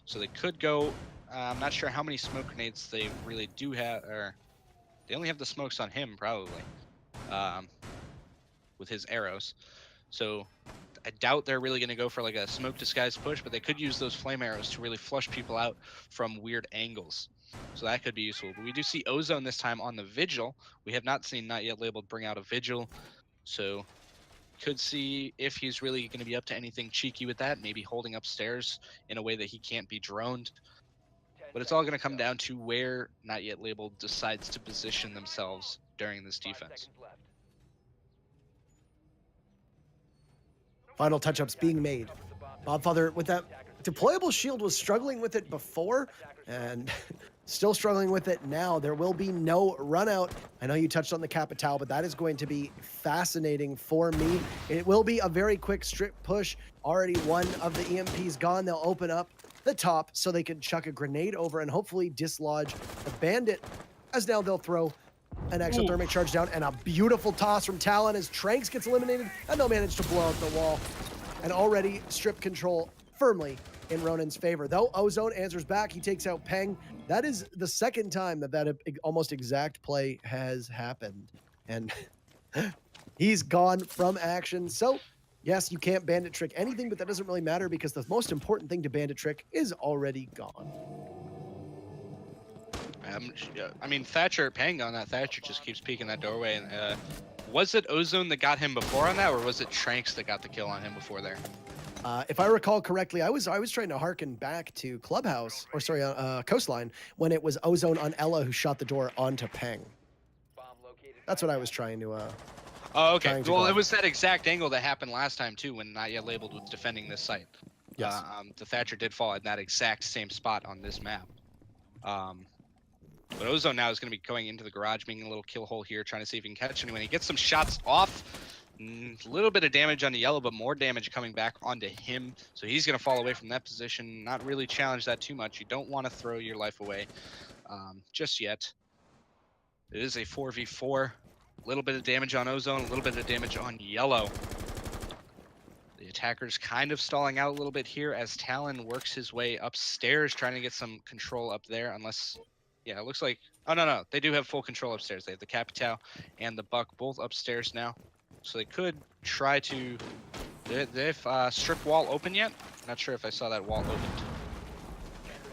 So they could go, I'm not sure how many smoke grenades they really do have, or they only have the smokes on him, probably, with his arrows. So I doubt they're really going to go for like a smoke disguise push, but they could use those flame arrows to really flush people out from weird angles. So that could be useful. But we do see Ozone this time on the Vigil. We have not seen Not Yet Labeled bring out a Vigil. So could see if he's really going to be up to anything cheeky with that, maybe holding upstairs in a way that he can't be droned. But it's all going to come down to where Not Yet Labeled decides to position themselves during this defense. Final touch-ups being made. Bobfather with that deployable shield was struggling with it before, and still struggling with it now. There will be no run out. I know you touched on the Capitao, but that is going to be fascinating for me. It will be a very quick strip push. Already one of the EMPs gone. They'll open up the top so they can chuck a grenade over and hopefully dislodge the bandit, as now they'll throw an exothermic charge down, and a beautiful toss from Talon as Tranks gets eliminated, and they'll manage to blow out the wall. And already strip control firmly in Ronin's favor. Though Ozone answers back, he takes out Peng. That is the second time that almost exact play has happened. And he's gone from action. So yes, you can't bandit trick anything, but that doesn't really matter because the most important thing to bandit trick is already gone. I mean, Thatcher, Peng on that Thatcher just keeps peeking that doorway. And was it Ozone that got him before on that, or was it Tranks that got the kill on him before there? If I recall correctly, I was trying to harken back to Clubhouse, or sorry, Coastline, when it was Ozone on Ella who shot the door onto Peng. That's what I was trying to. Oh, okay. Well, it was that exact angle that happened last time too, when Not Yet Labeled was defending this site. Yes. The Thatcher did fall in that exact same spot on this map. But Ozone now is going to be going into the garage, making a little kill hole here, trying to see if he can catch anyone. He gets some shots off. A little bit of damage on the Yellow, but more damage coming back onto him. So he's going to fall away from that position, not really challenge that too much. You don't want to throw your life away just yet. It is a 4v4. A little bit of damage on Ozone, a little bit of damage on Yellow. The attacker's kind of stalling out a little bit here as Talon works his way upstairs, trying to get some control up there, unless... Yeah, it looks like Oh, no, no. They do have full control upstairs. They have the Capitao and the Buck both upstairs now. So they could try to... They have strip wall open yet? Not sure if I saw that wall opened.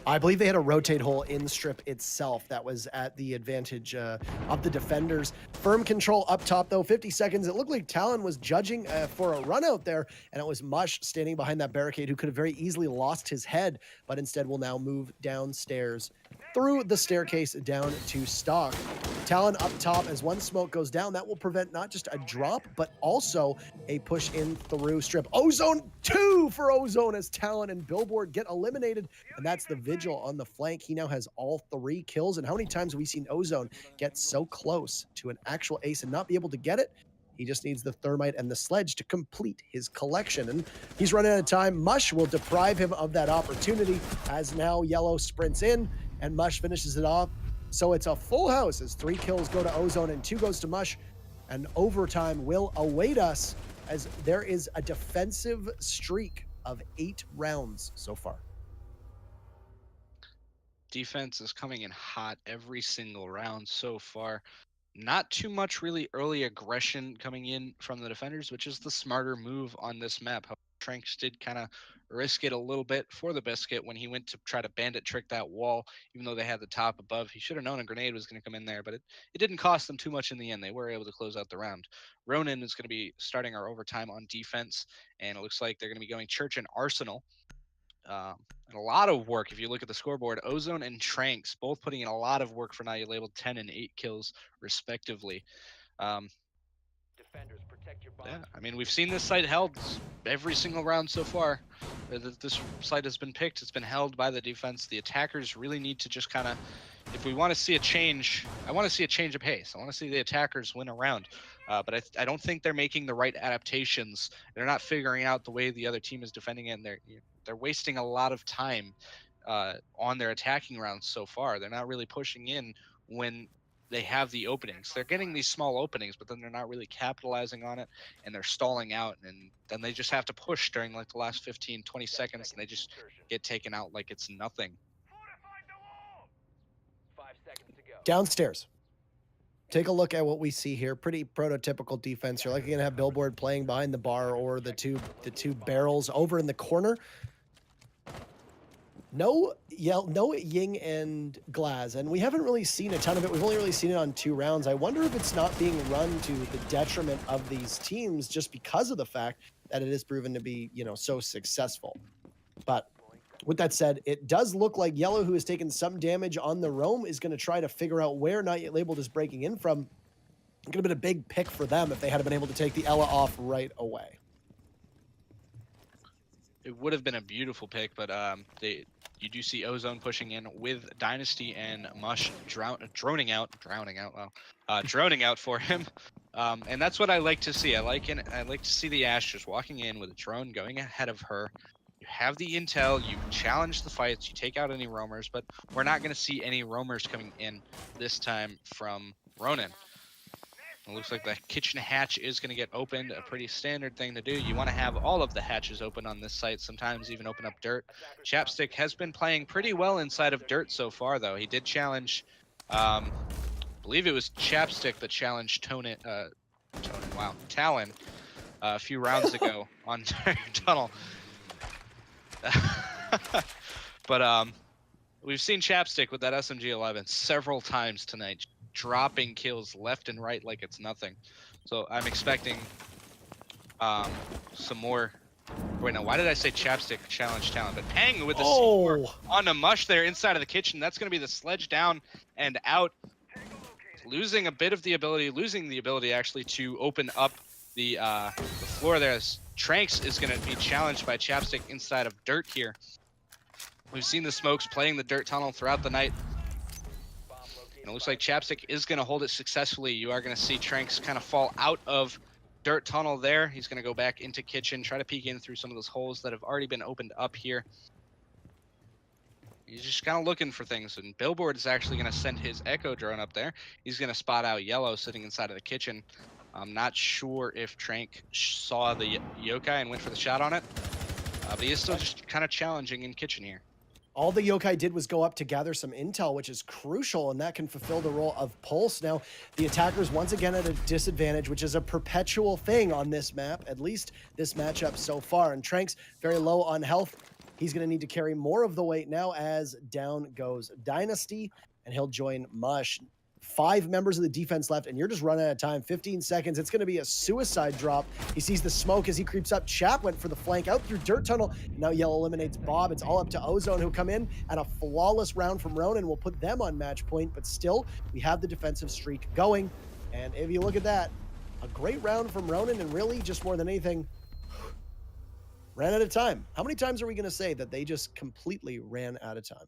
I believe they had a rotate hole in strip itself that was at the advantage of the defenders. Firm control up top, though. 50 seconds. It looked like Talon was judging for a run out there, and it was Mush standing behind that barricade who could have very easily lost his head, but instead will now move downstairs through the staircase down to stock. Talon up top, as one smoke goes down, that will prevent not just a drop, but also a push in through strip. Ozone 2 for Ozone as Talon and Billboard get eliminated, and that's the Vigil on the flank. He now has all 3 kills, and how many times have we seen Ozone get so close to an actual ace and not be able to get it? He just needs the thermite and the sledge to complete his collection, and he's running out of time. Mush will deprive him of that opportunity as now Yellow sprints in, and Mush finishes it off. So it's a full house as 3 kills go to Ozone and 2 goes to Mush, and overtime will await us as there is a defensive streak of 8 rounds so far. Defense is coming in hot every single round so far. Not too much really early aggression coming in from the defenders, which is the smarter move on this map. Tranks did kind of risk it a little bit for the Biscuit when he went to try to bandit trick that wall, even though they had the top above. He should have known a grenade was going to come in there, but it didn't cost them too much in the end. They were able to close out the round. Ronin is going to be starting our overtime on defense, and it looks like they're going to be going Church and Arsenal. And a lot of work if you look at the scoreboard. Ozone and Tranks both putting in a lot of work for now. You labeled 10 and 8 kills respectively. Defenders, protect your yeah, I mean, we've seen this site held every single round so far. This site has been picked. It's been held by the defense. The attackers really need to just kind of, if we want to see a change, I want to see a change of pace. I want to see the attackers win a round. But I don't think they're making the right adaptations. They're not figuring out the way the other team is defending it, and they're wasting a lot of time on their attacking rounds so far. They're not really pushing in when they have the openings. They're getting these small openings, but then they're not really capitalizing on it, and they're stalling out, and then they just have to push during like the last 15, 20 seconds, and they just get taken out like it's nothing. 5 seconds to go. Downstairs. Take a look at what we see here. Pretty prototypical defense. You're likely going to have Billboard playing behind the bar or the two barrels over in the corner. No Ying and Glaz, and we haven't really seen a ton of it. We've only really seen it on 2 rounds. I wonder if it's not being run to the detriment of these teams just because of the fact that it has proven to be, so successful. But with that said, it does look like Yellow, who has taken some damage on the roam, is going to try to figure out where Not Yet Labeled is breaking in from. It could have been a big pick for them if they had been able to take the Ella off right away. It would have been a beautiful pick, but you do see Ozone pushing in with Dynasty and Mush droning out for him. And that's what I like to see. I like to see the Ash just walking in with a drone going ahead of her. You have the intel, you challenge the fights, you take out any roamers, but we're not going to see any roamers coming in this time from Ronin. It looks like the kitchen hatch is going to get opened, a pretty standard thing to do. You want to have all of the hatches open on this site, sometimes even open up dirt. Chapstick has been playing pretty well inside of dirt so far, though. He did challenge, I believe it was Chapstick that challenged Talon a few rounds ago on Tunnel. But we've seen Chapstick with that SMG-11 several times tonight, dropping kills left and right like it's nothing. So I'm expecting some more. Wait, no, why did I say Chapstick challenge Talon? But Pang with the C4 on a Mush there inside of the kitchen. That's going to be the sledge down and out. Losing the ability actually to open up the floor there. As Tranks is going to be challenged by Chapstick inside of dirt here. We've seen the smokes playing the dirt tunnel throughout the night. And it looks like Chapstick is going to hold it successfully. You are going to see Tranks kind of fall out of dirt tunnel there. He's going to go back into kitchen, try to peek in through some of those holes that have already been opened up here. He's just kind of looking for things. And Billboard is actually going to send his Echo drone up there. He's going to spot out Yellow sitting inside of the kitchen. I'm not sure if Trank saw the yokai and went for the shot on it. But he is still just kind of challenging in kitchen here. All the yokai did was go up to gather some intel, which is crucial, and that can fulfill the role of pulse. Now, the attackers once again at a disadvantage, which is a perpetual thing on this map, at least this matchup so far. And Trank's very low on health. He's going to need to carry more of the weight now as down goes Dynasty, and he'll join Mush. 5 members of the defense left, and you're just running out of time. 15 seconds. It's going to be a suicide drop. He sees the smoke as he creeps up. Chap went for the flank out through dirt tunnel. Now Yellow eliminates Bob. It's all up to Ozone, who come in, and a flawless round from Ronin will put them on match point. But still, we have the defensive streak going. And if you look at that, a great round from Ronin, and really, just more than anything, ran out of time. How many times are we going to say that they just completely ran out of time?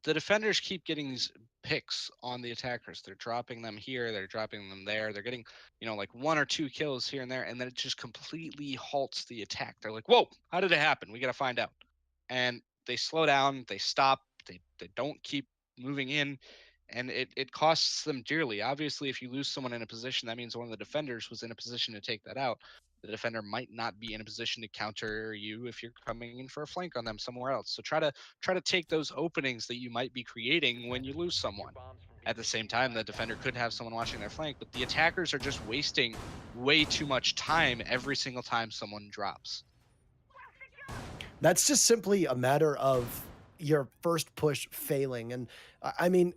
The defenders keep getting these picks on the attackers. They're dropping them here, they're dropping them there. They're getting, like 1 or 2 kills here and there, and then it just completely halts the attack. They're like, whoa, how did it happen? We got to find out. And they slow down, they stop, they don't keep moving in, and it costs them dearly. Obviously, if you lose someone in a position, that means one of the defenders was in a position to take that out. The defender might not be in a position to counter you if you're coming in for a flank on them somewhere else. So try to take those openings that you might be creating when you lose someone. At the same time, the defender could have someone watching their flank, but the attackers are just wasting way too much time every single time someone drops. That's just simply a matter of your first push failing. And I mean,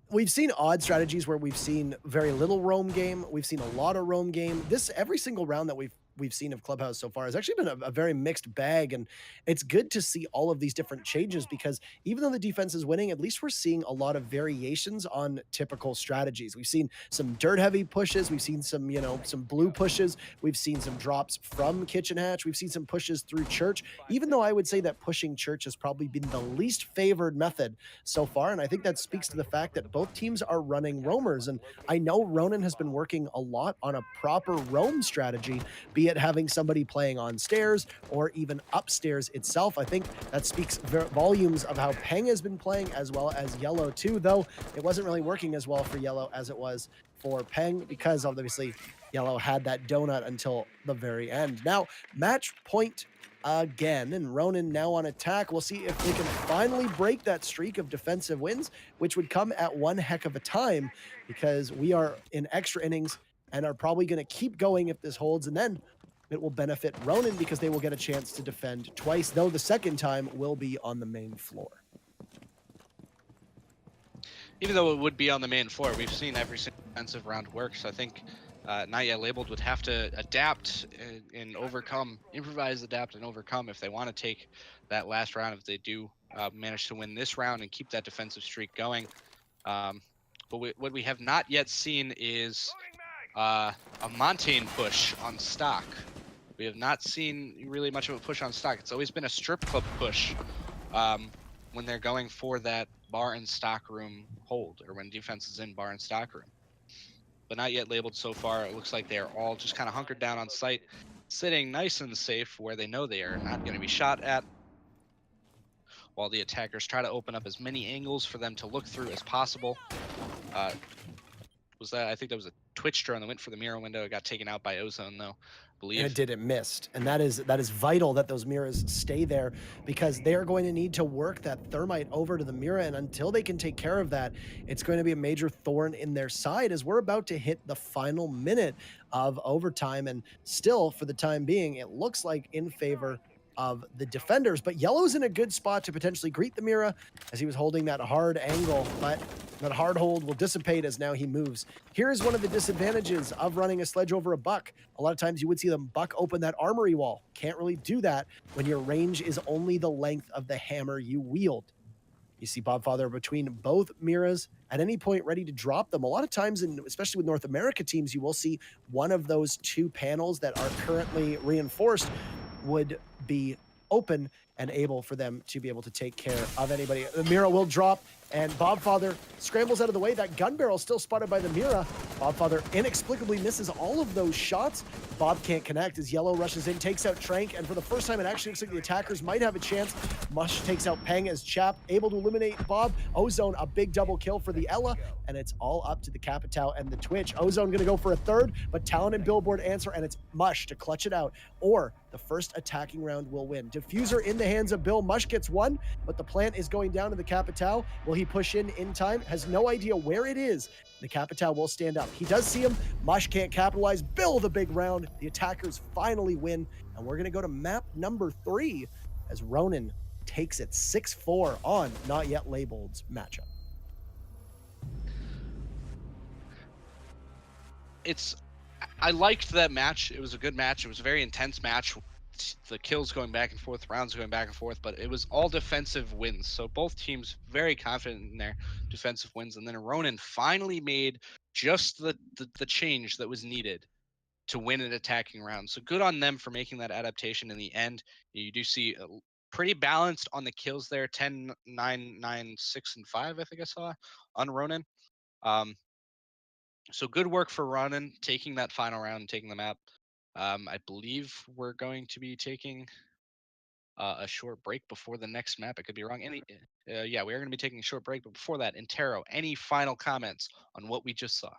we've seen odd strategies where we've seen very little roam game. We've seen a lot of roam game. Every single round that we've seen of Clubhouse so far has actually been a very mixed bag, and it's good to see all of these different changes, because even though the defense is winning, at least we're seeing a lot of variations on typical strategies. We've seen some dirt heavy pushes, we've seen some some blue pushes, we've seen some drops from Kitchen Hatch, we've seen some pushes through Church, even though I would say that pushing Church has probably been the least favored method so far. And I think that speaks to the fact that both teams are running roamers, and I know Ronin has been working a lot on a proper roam strategy, be it having somebody playing on stairs or even upstairs itself. I think that speaks volumes of how Peng has been playing, as well as Yellow too, though it wasn't really working as well for Yellow as it was for Peng, because obviously Yellow had that donut until the very end. Now, match point again, and Ronin now on attack. We'll see if they can finally break that streak of defensive wins, which would come at one heck of a time, because we are in extra innings and are probably going to keep going if this holds, and then it will benefit Ronin because they will get a chance to defend twice, though the second time will be on the main floor. Even though it would be on the main floor, we've seen every single defensive round work, so I think Not Yet Labeled would have to adapt and overcome, improvise, adapt, and overcome if they want to take that last round, if they do manage to win this round and keep that defensive streak going. But what we have not yet seen is a Montane push on stock. We have not seen really much of a push on stock. It's always been a strip club push when they're going for that bar and stock room hold, or when defense is in bar and stock room. But Not Yet Labeled so far, it looks like they are all just kind of hunkered down on site, sitting nice and safe where they know they are not going to be shot at, while the attackers try to open up as many angles for them to look through as possible. I think that was a Twitch drone that went for the mirror window. It got taken out by Ozone, though, I believe. And it did, it missed. And that is vital that those mirrors stay there, because they are going to need to work that thermite over to the mirror, and until they can take care of that, it's going to be a major thorn in their side, as we're about to hit the final minute of overtime. And still, for the time being, it looks like in favor of the defenders, but Yellow's in a good spot to potentially greet the Mira, as he was holding that hard angle, but that hard hold will dissipate as now he moves. Here is one of the disadvantages of running a sledge over a buck. A lot of times you would see them buck open that armory wall. Can't really do that when your range is only the length of the hammer you wield. You see Bobfather between both Miras at any point ready to drop them. A lot of times, especially with North America teams, you will see one of those two panels that are currently reinforced would be open and able for them to be able to take care of anybody. The Mira will drop. And Bobfather scrambles out of the way. That gun barrel still spotted by the Mira. Bobfather inexplicably misses all of those shots. Bob can't connect as Yellow rushes in, takes out Trank, and for the first time, it actually looks like the attackers might have a chance. Mush takes out Peng as Chap, able to eliminate Bob. Ozone, a big double kill for the Ella, and it's all up to the Capitao and the Twitch. Ozone gonna go for a third, but Talon and Billboard answer, and it's Mush to clutch it out, or the first attacking round will win. Diffuser in the hands of Bill. Mush gets one, but the plant is going down to the Capitao. Will he push in time? Has no idea where it is. The Capitao will stand up. He does see him. Mush can't capitalize. Bill the big round. The attackers finally win, and we're going to go to map number 3 as Ronin takes it 6-4 on Not Yet Labelled's matchup. I liked that match. It was a good match. It was a very intense match. The kills going back and forth, rounds going back and forth, but it was all defensive wins. So both teams very confident in their defensive wins. And then Ronin finally made just the change that was needed to win an attacking round. So good on them for making that adaptation in the end. You do see pretty balanced on the kills there, 10, 9, 9, 6, and 5, I think I saw on Ronin. So good work for Ronin taking that final round and taking the map. I believe we're going to be taking a short break before the next map. I could be wrong. Yeah, we are going to be taking a short break, but before that, Intero, any final comments on what we just saw?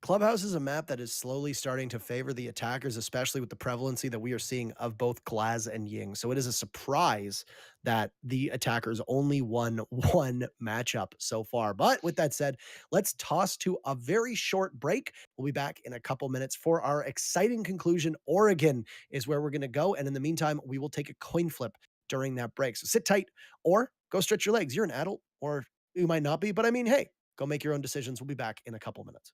Clubhouse is a map that is slowly starting to favor the attackers, especially with the prevalency that we are seeing of both Glaz and Ying. So it is a surprise that the attackers only won one matchup so far. But with that said, let's toss to a very short break. We'll be back in a couple minutes for our exciting conclusion. Oregon is where we're going to go. And in the meantime, we will take a coin flip during that break. So sit tight or go stretch your legs. You're an adult, or you might not be. But I mean, hey, go make your own decisions. We'll be back in a couple minutes.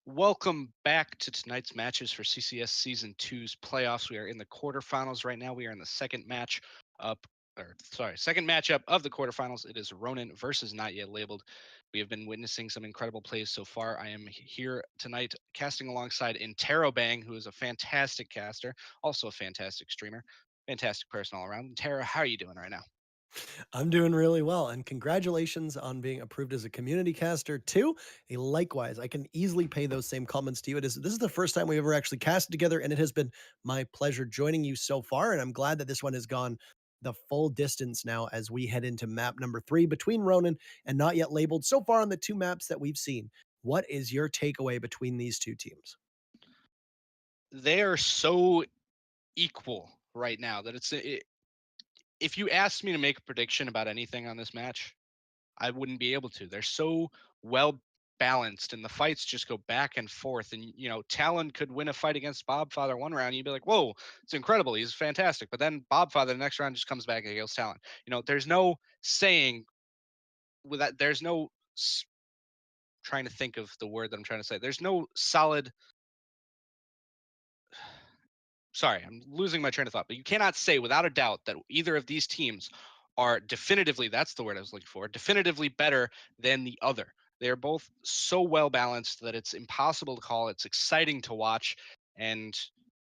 Welcome back to tonight's matches for CCS Season Two's playoffs. We are in the quarterfinals right now. We are in the second matchup of the quarterfinals. It is Ronin versus Not Yet Labeled. We have been witnessing some incredible plays so far. I am here tonight casting alongside Interrobang, who is a fantastic caster, also a fantastic streamer, fantastic person all around. Tara, how are you doing right now? I'm doing really well, and congratulations on being approved as a community caster too. Likewise, I can easily pay those same comments to you. This is the first time we've ever actually casted together, and it has been my pleasure joining you so far. And I'm glad that this one has gone the full distance now as we head into map number 3 between Ronin and Not Yet Labeled. So far on the two maps that we've seen, what is your takeaway between these two teams? They are so equal right now that if you asked me to make a prediction about anything on this match, I wouldn't be able to. They're so well balanced, and the fights just go back and forth. And Talon could win a fight against Bobfather one round. You'd be like, "Whoa, it's incredible! He's fantastic." But then Bobfather the next round just comes back and kills Talon. There's no saying with that. There's no trying to think of the word that I'm trying to say. There's no solid. Sorry, I'm losing my train of thought, but you cannot say without a doubt that either of these teams are definitively, that's the word I was looking for, definitively better than the other. They're both so well balanced that it's impossible to call. It's exciting to watch. And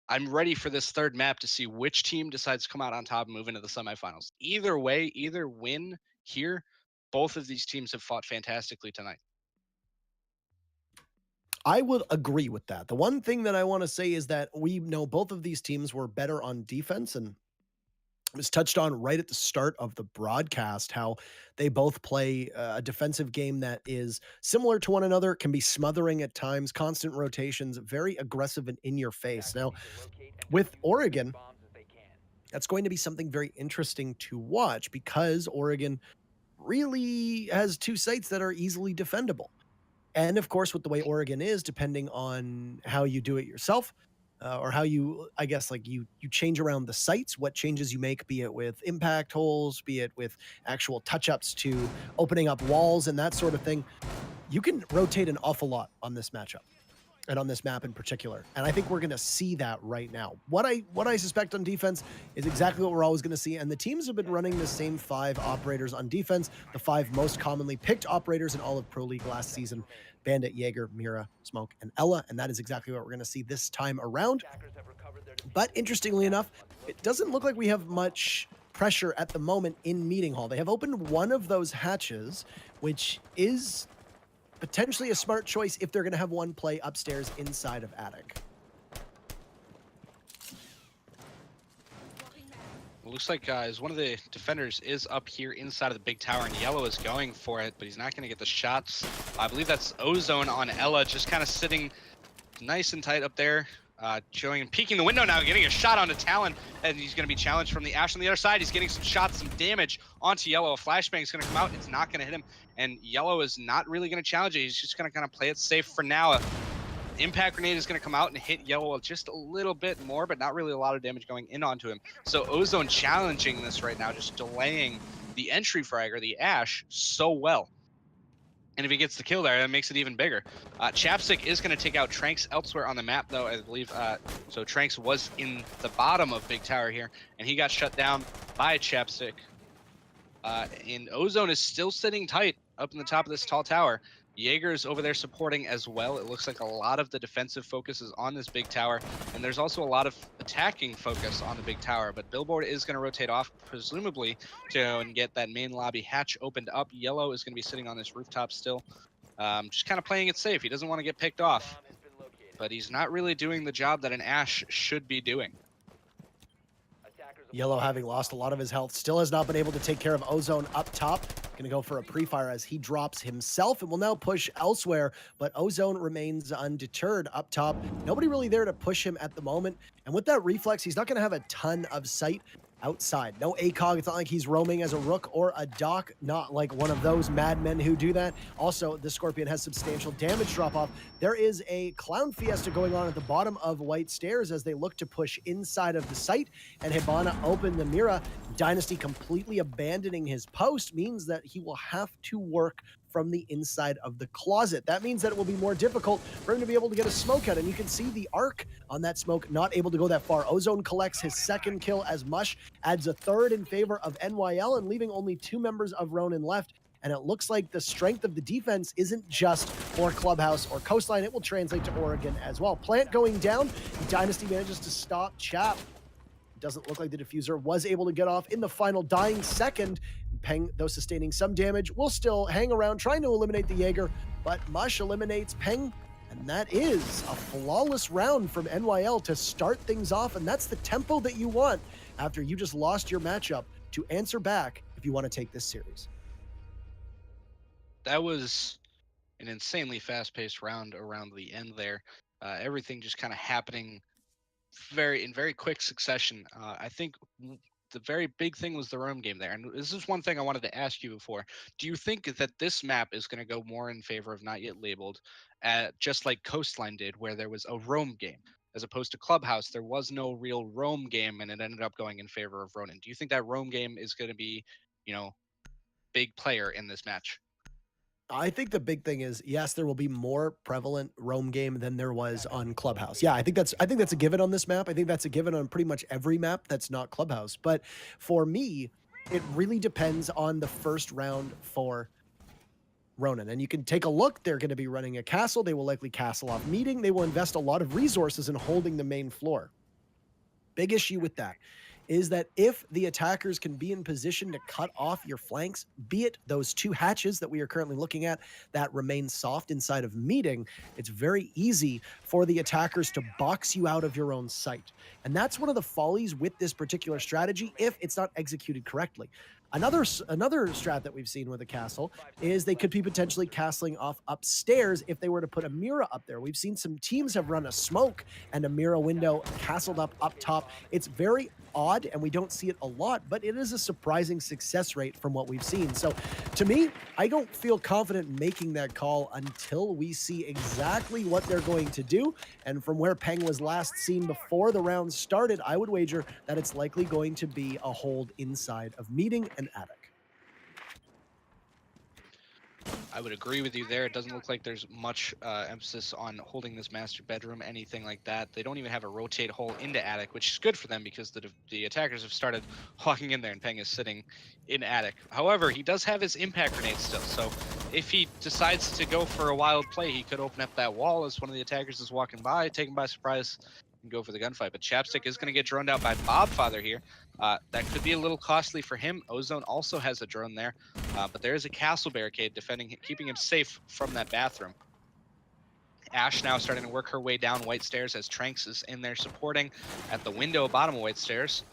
I'm ready for this third map to see which team decides to come out on top and move into the semifinals. Either way, either win here, both of these teams have fought fantastically tonight. I would agree with that. The one thing that I want to say is that we know both of these teams were better on defense, and it was touched on right at the start of the broadcast how they both play a defensive game that is similar to one another, can be smothering at times, constant rotations, very aggressive and in your face. Now, with Oregon, that's going to be something very interesting to watch because Oregon really has two sites that are easily defendable. And of course, with the way Oregon is, depending on how you do it yourself, or how you, I guess, like you change around the sites, what changes you make, be it with impact holes, be it with actual touch ups to opening up walls and that sort of thing, you can rotate an awful lot on this matchup and on this map in particular. And I think we're going to see that right now. What I suspect on defense is exactly what we're always going to see. And the teams have been running the same 5 operators on defense, the 5 most commonly picked operators in all of Pro League last season: Bandit, Jaeger, Mira, Smoke, and Ella. And that is exactly what we're going to see this time around. But interestingly enough, it doesn't look like we have much pressure at the moment in Meeting Hall. They have opened one of those hatches, which is potentially a smart choice if they're going to have one play upstairs inside of attic. It looks like one of the defenders is up here inside of the big tower, and Yellow is going for it, but he's not going to get the shots. I believe that's Ozone on Ella, just kind of sitting nice and tight up there, showing and peeking the window now, getting a shot onto Talon, and he's going to be challenged from the Ash on the other side. He's getting some shots, some damage onto Yellow. A flashbang is going to come out. It's not going to hit him, and Yellow is not really going to challenge it. He's just going to kind of play it safe for now. Impact grenade is going to come out and hit Yellow just a little bit more, but not really a lot of damage going in onto him. So Ozone challenging this right now, just delaying the entry frag or the Ash so well. And if he gets the kill there, that makes it even bigger. Chapstick is going to take out Tranks elsewhere on the map, though, I believe. So Tranks was in the bottom of Big Tower here, and he got shut down by Chapstick. And Ozone is still sitting tight up in the top of this tall tower. Jaeger's over there supporting as well. It looks like a lot of the defensive focus is on this big tower, and there's also a lot of attacking focus on the big tower, but Billboard is going to rotate off, presumably to get that main lobby hatch opened up. Yellow is going to be sitting on this rooftop still, just kind of playing it safe. He doesn't want to get picked off, but he's not really doing the job that an Ash should be doing. Yellow, having lost a lot of his health, still has not been able to take care of Ozone up top. Going to go for a pre-fire as he drops himself and will now push elsewhere, but Ozone remains undeterred up top. Nobody really there to push him at the moment. And with that reflex, he's not going to have a ton of sight outside. No ACOG. It's not like he's roaming as a rook or a doc, not like one of those madmen who do that. Also, the Scorpion has substantial damage drop off. There is a clown fiesta going on at the bottom of White Stairs as they look to push inside of the site, and Hibana opened the Mira. Dynasty completely abandoning his post means that he will have to work from the inside of the closet. That means that it will be more difficult for him to be able to get a smoke out, and you can see the arc on that smoke not able to go that far. Ozone collects his second kill as Mush adds a third in favor of NYL and leaving only 2 members of Ronin left. And it looks like the strength of the defense isn't just for Clubhouse or Coastline. It will translate to Oregon as well. Plant going down. Dynasty manages to stop Chap. Doesn't look like the diffuser was able to get off in the final dying second. Peng, though sustaining some damage, will still hang around trying to eliminate the Jaeger, but Mush eliminates Peng, and that is a flawless round from NYL to start things off, and that's the tempo that you want after you just lost your matchup to answer back if you want to take this series. That was an insanely fast-paced round around the end there. Everything just kind of happening in very quick succession. I think the very big thing was the roam game there, and this is one thing I wanted to ask you before. Do you think that this map is going to go more in favor of Not Yet Labeled, just like Coastline did, where there was a roam game, as opposed to Clubhouse? There was no real roam game, and it ended up going in favor of Ronin. Do you think that roam game is going to be, big player in this match? I think the big thing is, yes, there will be more prevalent roam game than there was on Clubhouse. Yeah, I think that's a given on this map. I think that's a given on pretty much every map that's not Clubhouse. But for me, it really depends on the first round for Ronin. And you can take a look. They're going to be running a castle. They will likely castle off meeting. They will invest a lot of resources in holding the main floor. Big issue with that is that if the attackers can be in position to cut off your flanks, be it those 2 hatches that we are currently looking at that remain soft inside of meeting, it's very easy for the attackers to box you out of your own sight. And that's one of the follies with this particular strategy if it's not executed correctly. Another strat that we've seen with a castle is they could be potentially castling off upstairs if they were to put a Mira up there. We've seen some teams have run a smoke and a Mira window castled up top. It's very odd and we don't see it a lot, but it is a surprising success rate from what we've seen. So to me, I don't feel confident making that call until we see exactly what they're going to do. And from where Peng was last seen before the round started, I would wager that it's likely going to be a hold inside of meeting and attic. I would agree with you there. It doesn't look like there's much emphasis on holding this master bedroom, anything like that. They don't even have a rotate hole into attic, which is good for them because the attackers have started walking in there and Peng is sitting in attic. However, he does have his impact grenade still, so if he decides to go for a wild play, he could open up that wall as one of the attackers is walking by, take him by surprise, and go for the gunfight. But Chapstick is going to get droned out by Bobfather here. That could be a little costly for him. Ozone also has a drone there, but there is a castle barricade defending, keeping him safe from that bathroom. Ash now starting to work her way down White Stairs as Tranks is in there supporting at the window bottom of White Stairs.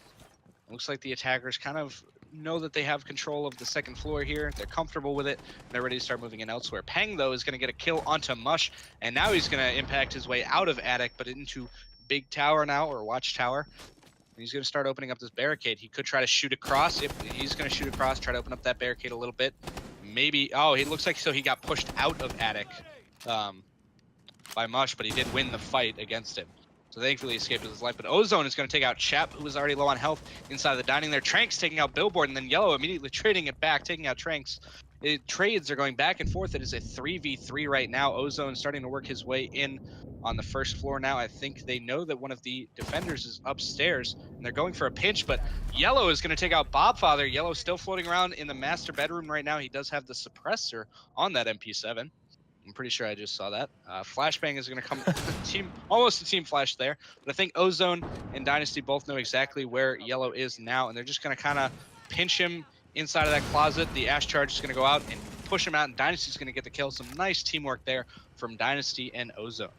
It looks like the attackers kind of know that they have control of the second floor here. They're comfortable with it. They're ready to start moving in elsewhere. Peng, though, is going to get a kill onto Mush, and now he's going to impact his way out of attic, but into Big Tower now, or Watchtower. And he's going to start opening up this barricade. He could try to shoot across. If he's going to shoot across, try to open up that barricade a little bit. Maybe, oh, it looks like so he got pushed out of attic by Mush, but he did win the fight against him. So thankfully he escaped with his life. But Ozone is going to take out Chap, who was already low on health inside of the dining there. Tranks taking out Billboard, and then Yellow immediately trading it back, taking out Tranks. Trades are going back and forth. It is a 3v3 right now. Ozone starting to work his way in on the first floor now. I think they know that one of the defenders is upstairs, and they're going for a pinch, but Yellow is going to take out Bobfather. Yellow still floating around in the master bedroom right now. He does have the suppressor on that MP7. I'm pretty sure I just saw that. Flashbang is going to come almost a team flash there, but I think Ozone and Dynasty both know exactly where Yellow is now, and they're just going to kind of pinch him inside of that closet. The Ash charge is going to go out and push him out, and Dynasty's going to get the kill. Some nice teamwork there from Dynasty and Ozone.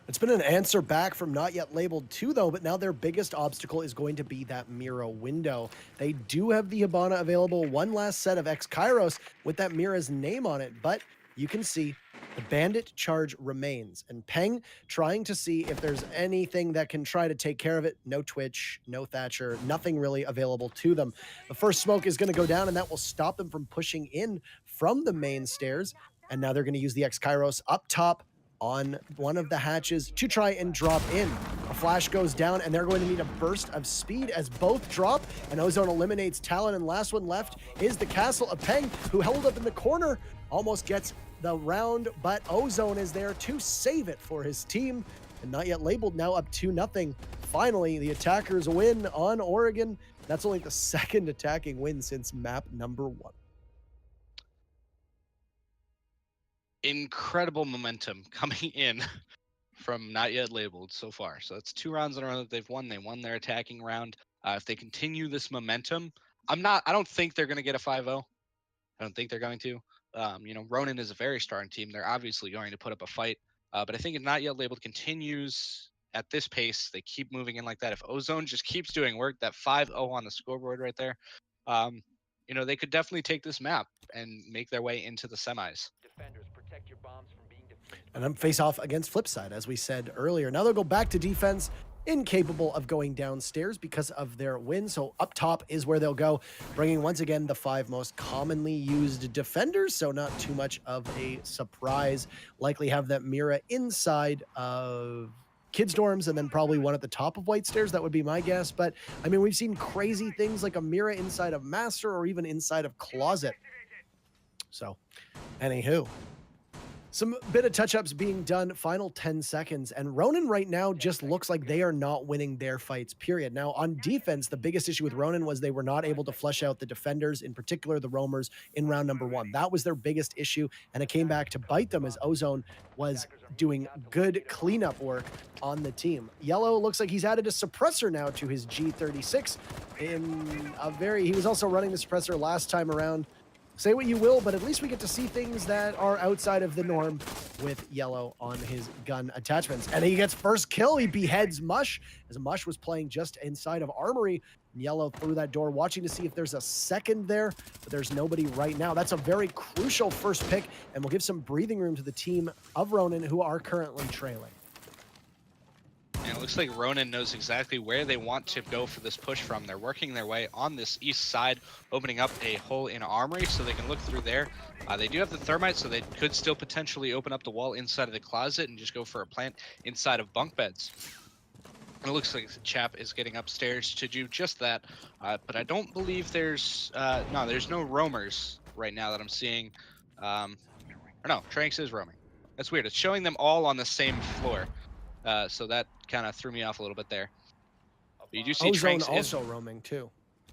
It's been an answer back from Not Yet Labeled too, though, but now their biggest obstacle is going to be that Mira window. They do have the Hibana available, one last set of X-Kairos with that Mira's name on it, but you can see the bandit charge remains, and Peng trying to see if there's anything that can try to take care of it. No Twitch, no Thatcher, nothing really available to them. The first smoke is going to go down, and that will stop them from pushing in from the main stairs, and now they're going to use the X-Kairos up top on one of the hatches to try and drop in. A flash goes down, and they're going to need a burst of speed as both drop, and Ozone eliminates Talon, and last one left is the castle of Peng, who held up in the corner almost gets the round, but Ozone is there to save it for his team. And Not Yet Labeled now up 2-0. Finally, the attackers win on Oregon. That's only the second attacking win since map number 1. Incredible momentum coming in from Not Yet Labeled so far. So that's 2 rounds in a row that they've won. They won their attacking round. If they continue this momentum, I don't think they're going to get a 5-0. I don't think they're going to. Ronin is a very strong team. They're obviously going to put up a fight. But I think if Not Yet Labeled continues at this pace, they keep moving in like that. If Ozone just keeps doing work, that 5-0 on the scoreboard right there, they could definitely take this map and make their way into the semis. Defenders, protect your bombs from being defused. And then face off against Flipside, as we said earlier. Now they'll go back to defense, incapable of going downstairs because of their win. So up top is where they'll go, bringing once again the 5 most commonly used defenders. So not too much of a surprise. Likely have that Mira inside of kids dorms and then probably one at the top of White Stairs. That would be my guess. But I mean, we've seen crazy things like a Mira inside of Master or even inside of Closet. So anywho, some bit of touch-ups being done, final 10 seconds, and Ronin right now just looks like they are not winning their fights, period. Now, on defense, the biggest issue with Ronin was they were not able to flush out the defenders, in particular the roamers, in round number 1. That was their biggest issue, and it came back to bite them as Ozone was doing good cleanup work on the team. Yellow looks like he's added a suppressor now to his G36. He was also running the suppressor last time around. Say what you will, but at least we get to see things that are outside of the norm with Yellow on his gun attachments. And he gets first kill. He beheads Mush, as Mush was playing just inside of Armory. Yellow through that door, watching to see if there's a second there, but there's nobody right now. That's a very crucial first pick, and will give some breathing room to the team of Ronin, who are currently trailing. And it looks like Ronin knows exactly where they want to go for this push from. They're working their way on this east side, opening up a hole in Armory so they can look through there. They do have the thermite, so they could still potentially open up the wall inside of the closet and just go for a plant inside of bunk beds. And it looks like the chap is getting upstairs to do just that. But I don't believe there's no roamers right now that I'm seeing. Or no, Tranks is roaming. That's weird. It's showing them all on the same floor. So that kind of threw me off a little bit there. But you do see Ozone Tranks also roaming too.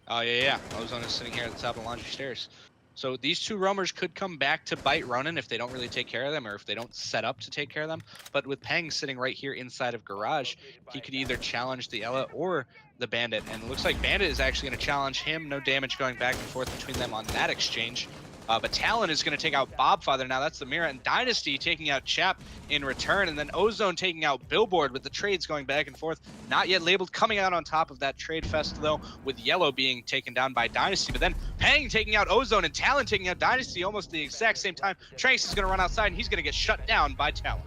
Oh, yeah. Ozone is sitting here at the top of the laundry stairs. So these 2 roamers could come back to bite Ronin if they don't really take care of them or if they don't set up to take care of them. But with Peng sitting right here inside of Garage, he could either challenge the Ella or the Bandit. And it looks like Bandit is actually going to challenge him. No damage going back and forth between them on that exchange. But Talon is going to take out Bobfather now. That's the Mira. And Dynasty taking out Chap in return. And then Ozone taking out Billboard with the trades going back and forth. Not Yet Labeled coming out on top of that trade fest, though, with Yellow being taken down by Dynasty. But then Pang taking out Ozone and Talon taking out Dynasty almost the exact same time. Tranks is going to run outside, and he's going to get shut down by Talon.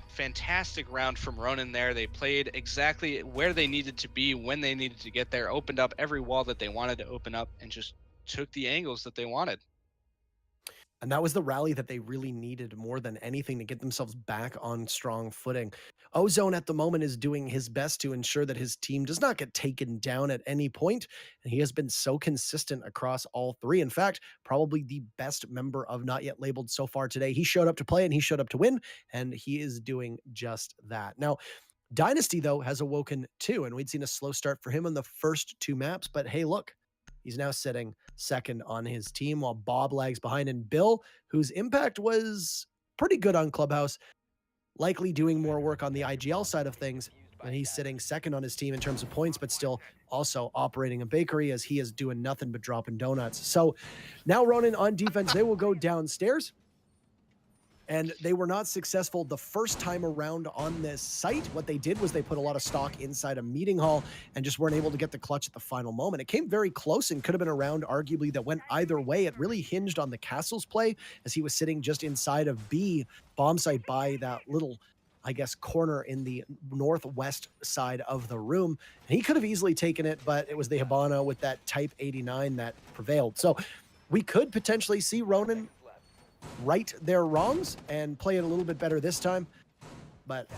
Fantastic round from Ronin there. They played exactly where they needed to be when they needed to get there, opened up every wall that they wanted to open up, and just took the angles that they wanted. And that was the rally that they really needed more than anything to get themselves back on strong footing. Ozone at the moment is doing his best to ensure that his team does not get taken down at any point, and he has been so consistent across all 3. In fact, probably the best member of Not Yet Labeled so far today. He showed up to play and he showed up to win, and he is doing just that. Now, Dynasty, though, has awoken too, and we'd seen a slow start for him on the first 2 maps, but hey, look. He's now sitting second on his team while Bob lags behind, and Bill, whose impact was pretty good on Clubhouse, likely doing more work on the IGL side of things, and he's sitting second on his team in terms of points, but still also operating a bakery as he is doing nothing but dropping donuts. So now Ronin on defense, they will go downstairs. And they were not successful the first time around on this site. What they did was they put a lot of stock inside a meeting hall and just weren't able to get the clutch at the final moment. It came very close and could have been a round, arguably, that went either way. It really hinged on the Castle's play as he was sitting just inside of B, bomb site, by that little, I guess, corner in the northwest side of the room. And he could have easily taken it, but it was the Habana with that Type 89 that prevailed. So we could potentially see Ronin right their wrongs and play it a little bit better this time. But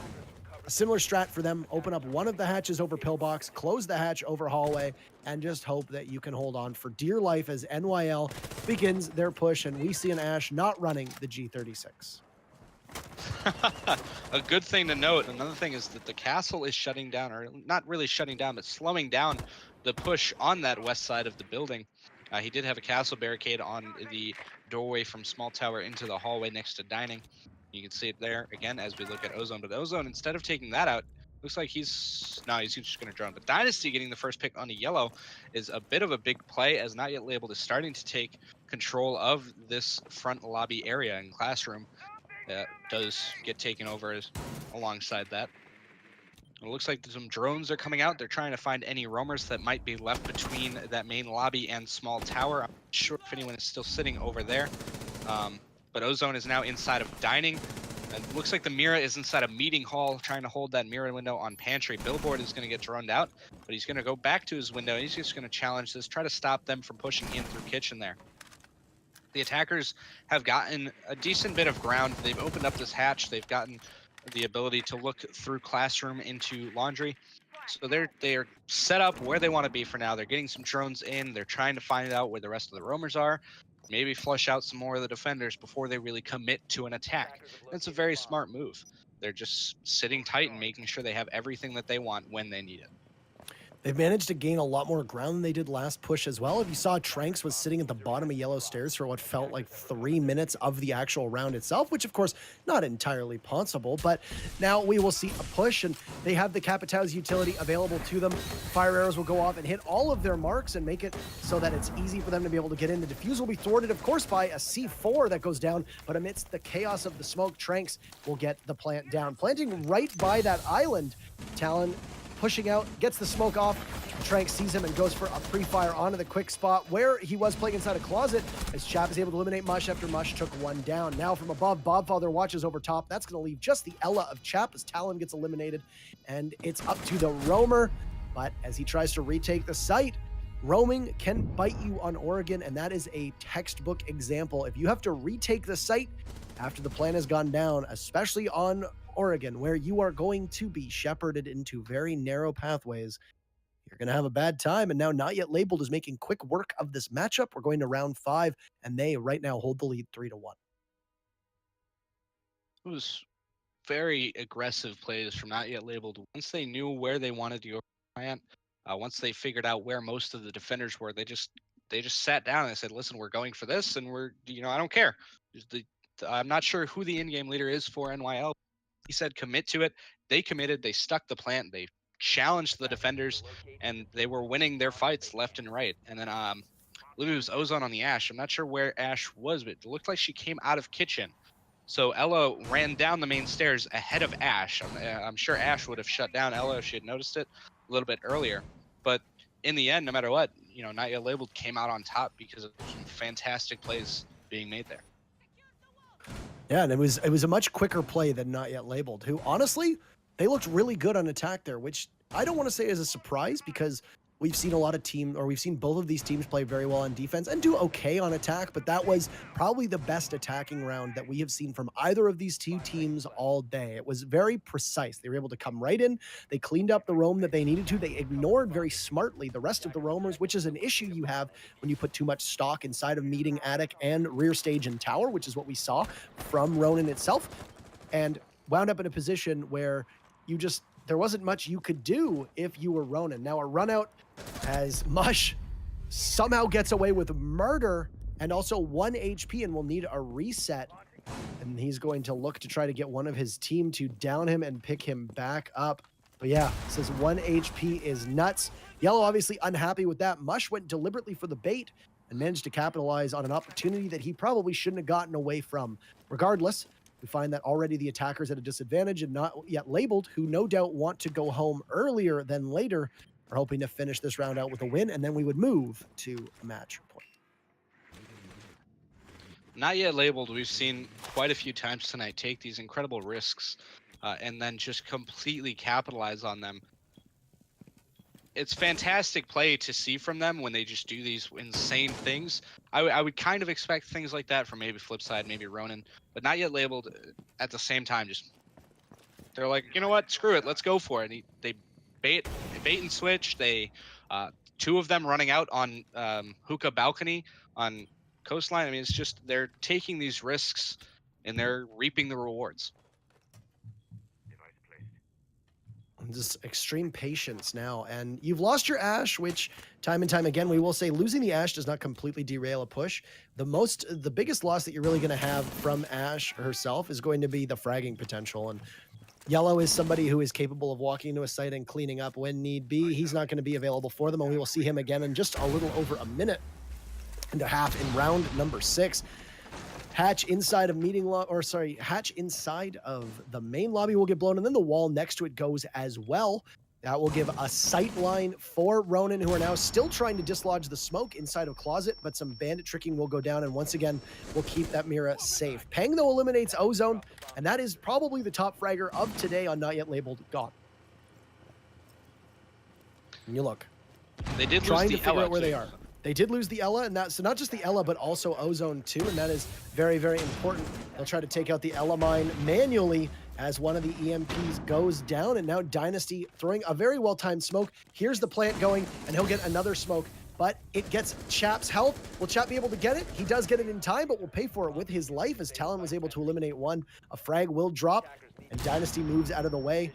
A similar strat for them, open up one of the hatches over pillbox, close the hatch over hallway, and just hope that you can hold on for dear life as NYL begins their push, and we see an Ash not running the G36. A good thing to note, another thing is that the castle is shutting down, or not really shutting down, but slowing down the push on that west side of the building. He did have a castle barricade on the doorway from small tower into the hallway next to dining. You can see it there again as we look at Ozone, but Ozone, instead of taking that out, looks like he's just going to drone. But Dynasty getting the first pick on the yellow is a bit of a big play, as Not Yet Labeled is starting to take control of this front lobby area and classroom. Does get taken over alongside that. It looks like some drones are coming out. They're trying to find any roamers that might be left between that main lobby and small tower. I'm not sure if anyone is still sitting over there. But Ozone is now inside of dining. It looks like the Mira is inside a meeting hall trying to hold that Mira window on pantry. Billboard is going to get droned out, but he's going to go back to his window. He's just going to challenge this, try to stop them from pushing in through kitchen there. The attackers have gotten a decent bit of ground. They've opened up this hatch. They've gotten the ability to look through classroom into laundry. So they're set up where they want to be for now. They're getting some drones in. They're trying to find out where the rest of the roamers are. Maybe flush out some more of the defenders before they really commit to an attack. It's a very smart move. They're just sitting tight and making sure they have everything that they want when they need it. They've managed to gain a lot more ground than they did last push as well. If you saw, Tranks was sitting at the bottom of yellow stairs for what felt like 3 minutes of the actual round itself, which of course not entirely possible, but now we will see a push, and they have the Capitão's utility available to them. Fire arrows will go off and hit all of their marks and make it so that it's easy for them to be able to get in. The defuse will be thwarted, of course, by a C4 that goes down, but amidst the chaos of the smoke, Tranks will get the plant down. Planting right by that island, Talon pushing out, gets the smoke off. Trank sees him and goes for a pre-fire onto the quick spot where he was playing inside a closet, as Chap is able to eliminate Mush after Mush took one down. Now from above, Bobfather watches over top. That's going to leave just the Ella of Chap as Talon gets eliminated, and it's up to the roamer. But as he tries to retake the site, roaming can bite you on Oregon, and that is a textbook example. If you have to retake the site after the plan has gone down, especially on Oregon, where you are going to be shepherded into very narrow pathways, you're going to have a bad time. And now Not Yet Labeled is making quick work of this matchup. We're going to round 5, and they right now hold the lead 3-1. It was very aggressive plays from Not Yet Labeled. Once they knew where they wanted to go plant, once they figured out where most of the defenders were, they just sat down and they said, listen, we're going for this, and I don't care. I'm not sure who the in-game leader is for NYL. He said commit to it. They committed. They stuck the plant. They challenged the defenders, and they were winning their fights left and right. And then I believe it was Ozone on the Ash. I'm not sure where Ash was, but it looked like she came out of kitchen. So Ella ran down the main stairs ahead of Ash. I'm sure Ash would have shut down Ella if she had noticed it a little bit earlier. But in the end, no matter what, Not Yet Labeled came out on top because of some fantastic plays being made there. Yeah, and it was a much quicker play than Not Yet Labeled, who honestly, they looked really good on attack there, which I don't want to say is a surprise because we've seen we've seen both of these teams play very well on defense and do okay on attack, but that was probably the best attacking round that we have seen from either of these two teams all day. It was very precise. They were able to come right in. They cleaned up the roam that they needed to. They ignored very smartly the rest of the roamers, which is an issue you have when you put too much stock inside of meeting, attic, and rear stage and tower, which is what we saw from Ronin itself, and wound up in a position where there wasn't much you could do if you were Ronin. Now a run out as Mush somehow gets away with murder and also 1 HP and will need a reset. And he's going to look to try to get one of his team to down him and pick him back up. But yeah, says 1 HP is nuts. Yellow obviously unhappy with that. Mush went deliberately for the bait and managed to capitalize on an opportunity that he probably shouldn't have gotten away from. Regardless, we find that already the attackers at a disadvantage and Not Yet Labeled, who no doubt want to go home earlier than later, are hoping to finish this round out with a win, and then we would move to match point. Not Yet Labeled, we've seen quite a few times tonight take these incredible risks and then just completely capitalize on them. It's fantastic play to see from them when they just do these insane things. I would kind of expect things like that from maybe Flipside, maybe Ronin, but Not Yet Labeled at the same time just They're like, you know what? Screw it. Let's go for it. And they bait and switch. They two of them running out on hookah balcony on coastline. I mean, it's just they're taking these risks and they're reaping the rewards. Just extreme patience now. And you've lost your Ash, which time and time again, we will say losing the Ash does not completely derail a push. The biggest loss that you're really going to have from Ash herself is going to be the fragging potential. And Yellow is somebody who is capable of walking into a site and cleaning up when need be. He's not going to be available for them, and we will see him again in just a little over a minute and a half in round number 6. Hatch inside of hatch inside of the main lobby will get blown, and then the wall next to it goes as well. That will give a sight line for Ronin, who are now still trying to dislodge the smoke inside of Closet, but some bandit tricking will go down, and once again, we'll keep that Mira safe. Peng, though, eliminates Ozone, and that is probably the top fragger of today on Not Yet Labeled Gone. And you look. They did trying lose to the figure Ella out where too. they are. They did lose the Ella, and so not just the Ella, but also Ozone too, and that is very, very important. They'll try to take out the Ella mine manually as one of the EMPs goes down, and now Dynasty throwing a very well-timed smoke. Here's the plant going, and he'll get another smoke, but it gets Chap's health. Will Chap be able to get it? He does get it in time, but will pay for it with his life as Talon was able to eliminate one. A frag will drop, and Dynasty moves out of the way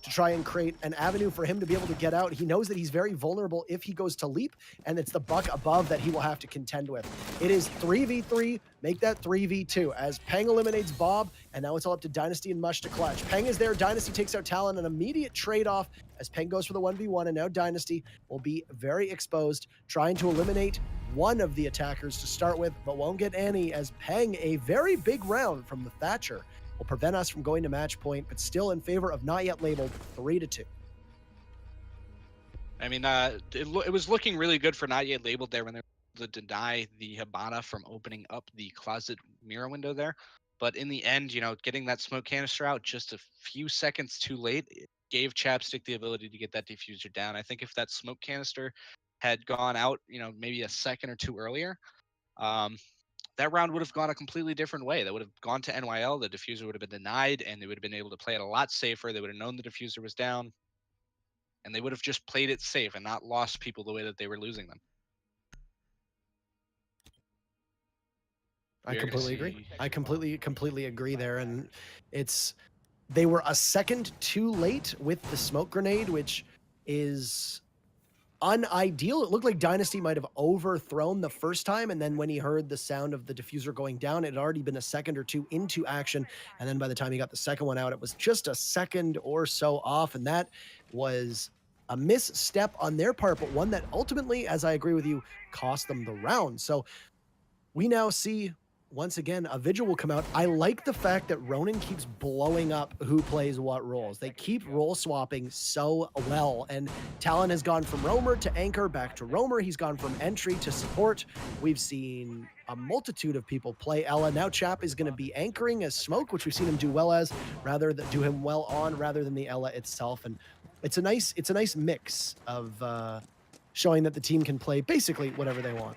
to try and create an avenue for him to be able to get out. He knows that he's very vulnerable if he goes to leap, and it's the buck above that he will have to contend with. It is 3v3, make that 3v2, as Peng eliminates Bob, and now it's all up to Dynasty and Mush to clutch. Peng is there, Dynasty takes out Talon, an immediate trade-off as Peng goes for the 1v1, and now Dynasty will be very exposed, trying to eliminate one of the attackers to start with, but won't get any, as Peng, a very big round from the Thatcher, will prevent us from going to match point, but still in favor of Not Yet Labeled 3-2. I mean, it was looking really good for Not Yet Labeled there when they were able to deny the Hibana from opening up the closet mirror window there. But in the end, you know, getting that smoke canister out just a few seconds too late, it gave Chapstick the ability to get that diffuser down. I think if that smoke canister had gone out, you know, maybe a second or two earlier, that round would have gone a completely different way. That would have gone to NYL. The diffuser would have been denied, and they would have been able to play it a lot safer. They would have known the diffuser was down, and they would have just played it safe and not lost people the way that they were losing them. I completely agree. I completely agree there, and they were a second too late with the smoke grenade, which is unideal. It looked like Dynasty might have overthrown the first time, and then when he heard the sound of the diffuser going down, it had already been a second or two into action, and then by the time he got the second one out, it was just a second or so off, and that was a misstep on their part, but one that ultimately, as I agree with you, cost them the round. So we now see once again, a Vigil will come out. I like the fact that Ronin keeps blowing up who plays what roles. They keep role swapping so well. And Talon has gone from roamer to anchor, back to roamer. He's gone from entry to support. We've seen a multitude of people play Ella. Now Chap is going to be anchoring as Smoke, which we've seen him do well as, rather than do him well on, rather than the Ella itself. And it's a nice mix of showing that the team can play basically whatever they want.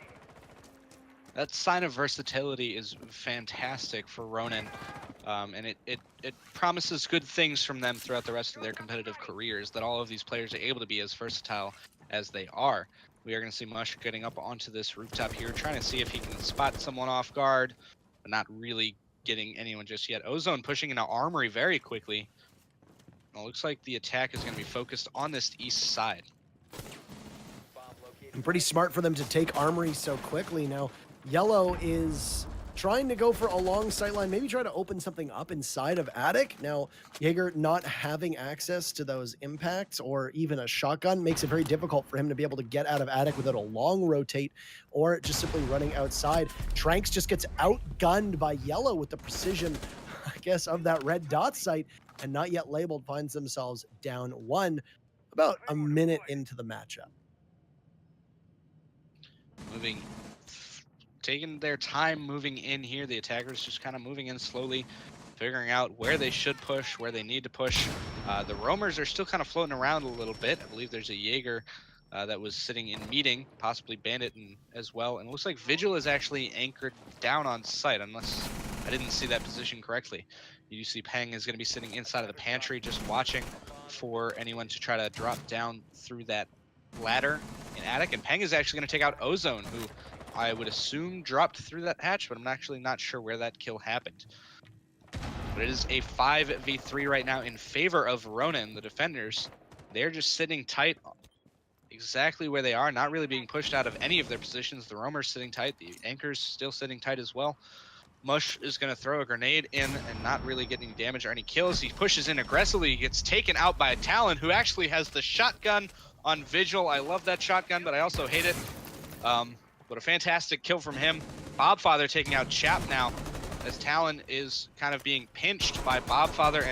That sign of versatility is fantastic for Ronin, and it promises good things from them throughout the rest of their competitive careers, that all of these players are able to be as versatile as they are. We are going to see Mush getting up onto this rooftop here, trying to see if he can spot someone off guard, but not really getting anyone just yet. Ozone pushing into Armory very quickly. It looks like the attack is going to be focused on this east side. And pretty smart for them to take Armory so quickly. Now, Yellow is trying to go for a long sightline, maybe try to open something up inside of Attic. Now, Jaeger not having access to those impacts or even a shotgun makes it very difficult for him to be able to get out of Attic without a long rotate or just simply running outside. Tranks just gets outgunned by Yellow with the precision, I guess, of that red dot sight, and Not Yet Labeled finds themselves down one about a minute into the matchup. Taking their time moving in here. The attackers just kind of moving in slowly, figuring out where they should push, where they need to push. The roamers are still kind of floating around a little bit. I believe there's a Jaeger that was sitting in meeting, possibly Bandit as well. And it looks like Vigil is actually anchored down on site, unless I didn't see that position correctly. You see Peng is going to be sitting inside of the pantry just watching for anyone to try to drop down through that ladder in attic. And Peng is actually going to take out Ozone, who I would assume dropped through that hatch, but I'm actually not sure where that kill happened. But it is a 5v3 right now in favor of Ronin, the defenders. They're just sitting tight exactly where they are, not really being pushed out of any of their positions. The roamer's sitting tight, the anchor's still sitting tight as well. Mush is going to throw a grenade in and not really getting any damage or any kills. He pushes in aggressively. He gets taken out by Talon, who actually has the shotgun on Vigil. I love that shotgun, but I also hate it. But a fantastic kill from him. Bobfather taking out Chap now, as Talon is kind of being pinched by Bobfather.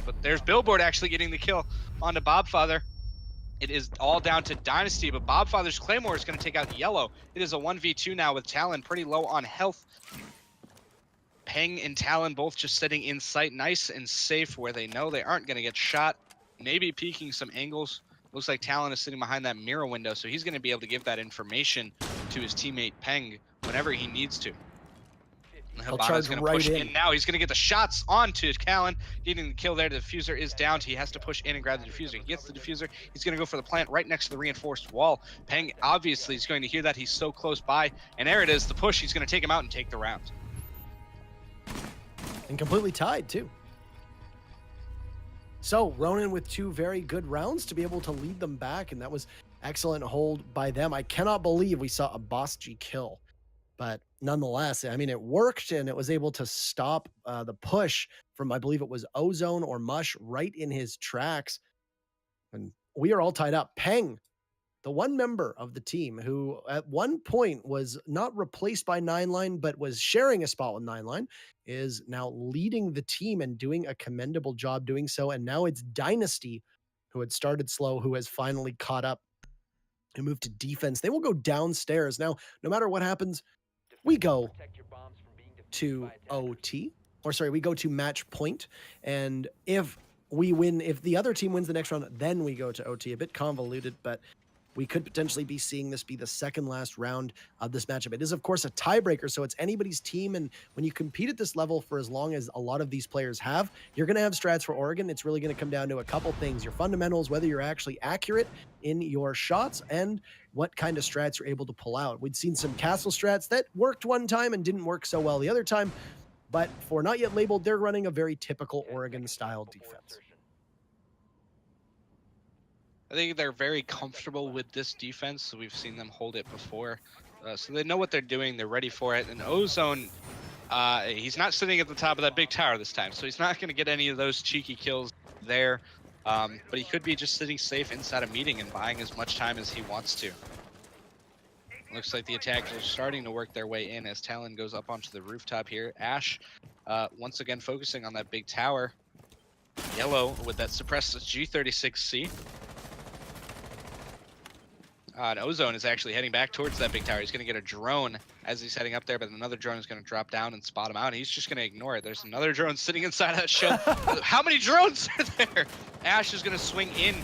But there's Billboard actually getting the kill onto Bobfather. It is all down to Dynasty, but Bobfather's Claymore is going to take out Yellow. It is a 1v2 now with Talon pretty low on health. Peng and Talon both just sitting in sight, nice and safe, where they know they aren't going to get shot. Maybe peeking some angles. Looks like Talon is sitting behind that mirror window, so he's going to be able to give that information to his teammate Peng whenever he needs to. He'll Habana's charge going to right push in. in now. He's going to get the shots onto Talon, getting the kill there. The diffuser is down. He has to push in and grab the diffuser. He gets the diffuser. He's going to go for the plant right next to the reinforced wall. Peng obviously is going to hear that. He's so close by. And there it is, the push. He's going to take him out and take the round. And completely tied, too. So, Ronin with 2 very good rounds to be able to lead them back, and that was excellent hold by them. I cannot believe we saw a Boss G kill. But nonetheless, I mean, it worked, and it was able to stop the push from, I believe it was Ozone or Mush, right in his tracks. And we are all tied up. Peng, the one member of the team who at one point was not replaced by Nineline, but was sharing a spot with Nineline, is now leading the team and doing a commendable job doing so. And now it's Dynasty, who had started slow, who has finally caught up and moved to defense. They will go downstairs. Now, no matter what happens, we go to OT, or sorry, we go to match point. And if we win, if the other team wins the next round, then we go to OT. A bit convoluted, but we could potentially be seeing this be the second last round of this matchup. It is, of course, a tiebreaker, so it's anybody's team. And when you compete at this level for as long as a lot of these players have, you're going to have strats for Oregon. It's really going to come down to a couple things: your fundamentals, whether you're actually accurate in your shots, and what kind of strats you're able to pull out. We'd seen some castle strats that worked one time and didn't work so well the other time, but for Not Yet Labeled, they're running a very typical Oregon-style defense. I think they're very comfortable with this defense. So we've seen them hold it before. So they know what they're doing. They're ready for it. And Ozone, he's not sitting at the top of that big tower this time. So he's not going to get any of those cheeky kills there. But he could be just sitting safe inside a meeting and buying as much time as he wants to. Looks like the attackers are starting to work their way in as Talon goes up onto the rooftop here. Ash, once again, focusing on that big tower. Yellow with that suppressed G36C. And Ozone is actually heading back towards that big tower. He's going to get a drone as he's heading up there, but another drone is going to drop down and spot him out. And he's just going to ignore it. There's another drone sitting inside of that shell. How many drones are there? Ash is going to swing in.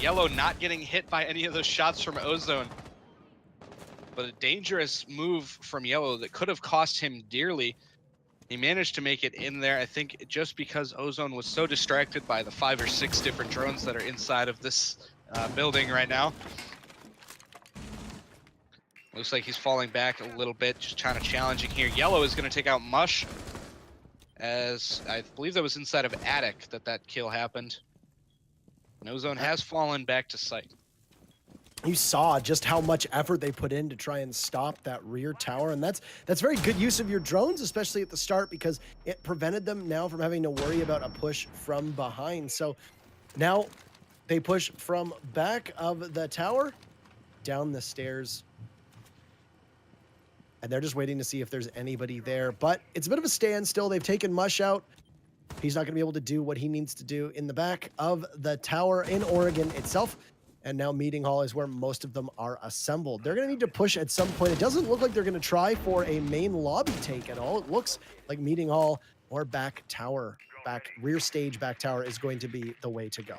Yellow not getting hit by any of those shots from Ozone. But a dangerous move from Yellow that could have cost him dearly. He managed to make it in there, I think, just because Ozone was so distracted by the 5 or 6 different drones that are inside of this building right now. Looks like he's falling back a little bit, just trying to challenge here. Yellow is going to take out Mush, as I believe that was inside of attic that kill happened. And Ozone has fallen back to sight. You saw just how much effort they put in to try and stop that rear tower, and that's very good use of your drones, especially at the start, because it prevented them now from having to worry about a push from behind. So now they push from back of the tower down the stairs, and they're just waiting to see if there's anybody there. But it's a bit of a standstill. They've taken Mush out. He's not going to be able to do what he needs to do in the back of the tower in Oregon itself. And now Meeting Hall is where most of them are assembled. They're going to need to push at some point. It doesn't look like they're going to try for a main lobby take at all. It looks like Meeting Hall or back tower, back rear stage back tower is going to be the way to go.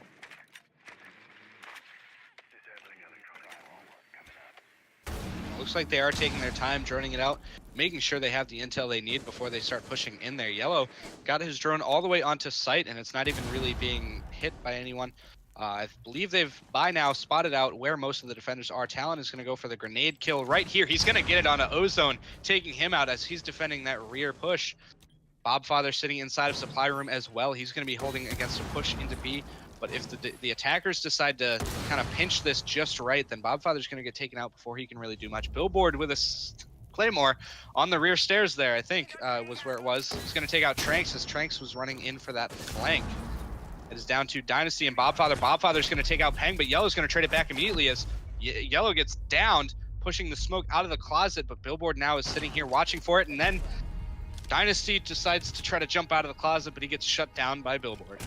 Looks like they are taking their time, droning it out. making sure they have the intel they need before they start pushing in there. Yellow got his drone all the way onto site, and it's not even really being hit by anyone. I believe they've by now spotted out where most of the defenders are. Talon is going to go for the grenade kill right here. He's going to get it on an Ozone, taking him out as he's defending that rear push. Bobfather sitting inside of supply room as well. He's going to be holding against a push into B. But if the attackers decide to kind of pinch this just right, then Bobfather's going to get taken out before he can really do much. Billboard with a Claymore on the rear stairs there, I think, was where it was. He's going to take out Tranks as Tranks was running in for that flank. It is down to Dynasty and Bobfather. Bobfather's going to take out Peng, but Yellow's going to trade it back immediately as Yellow gets downed, pushing the smoke out of the closet, but Billboard now is sitting here watching for it, and then Dynasty decides to try to jump out of the closet, but he gets shut down by Billboard.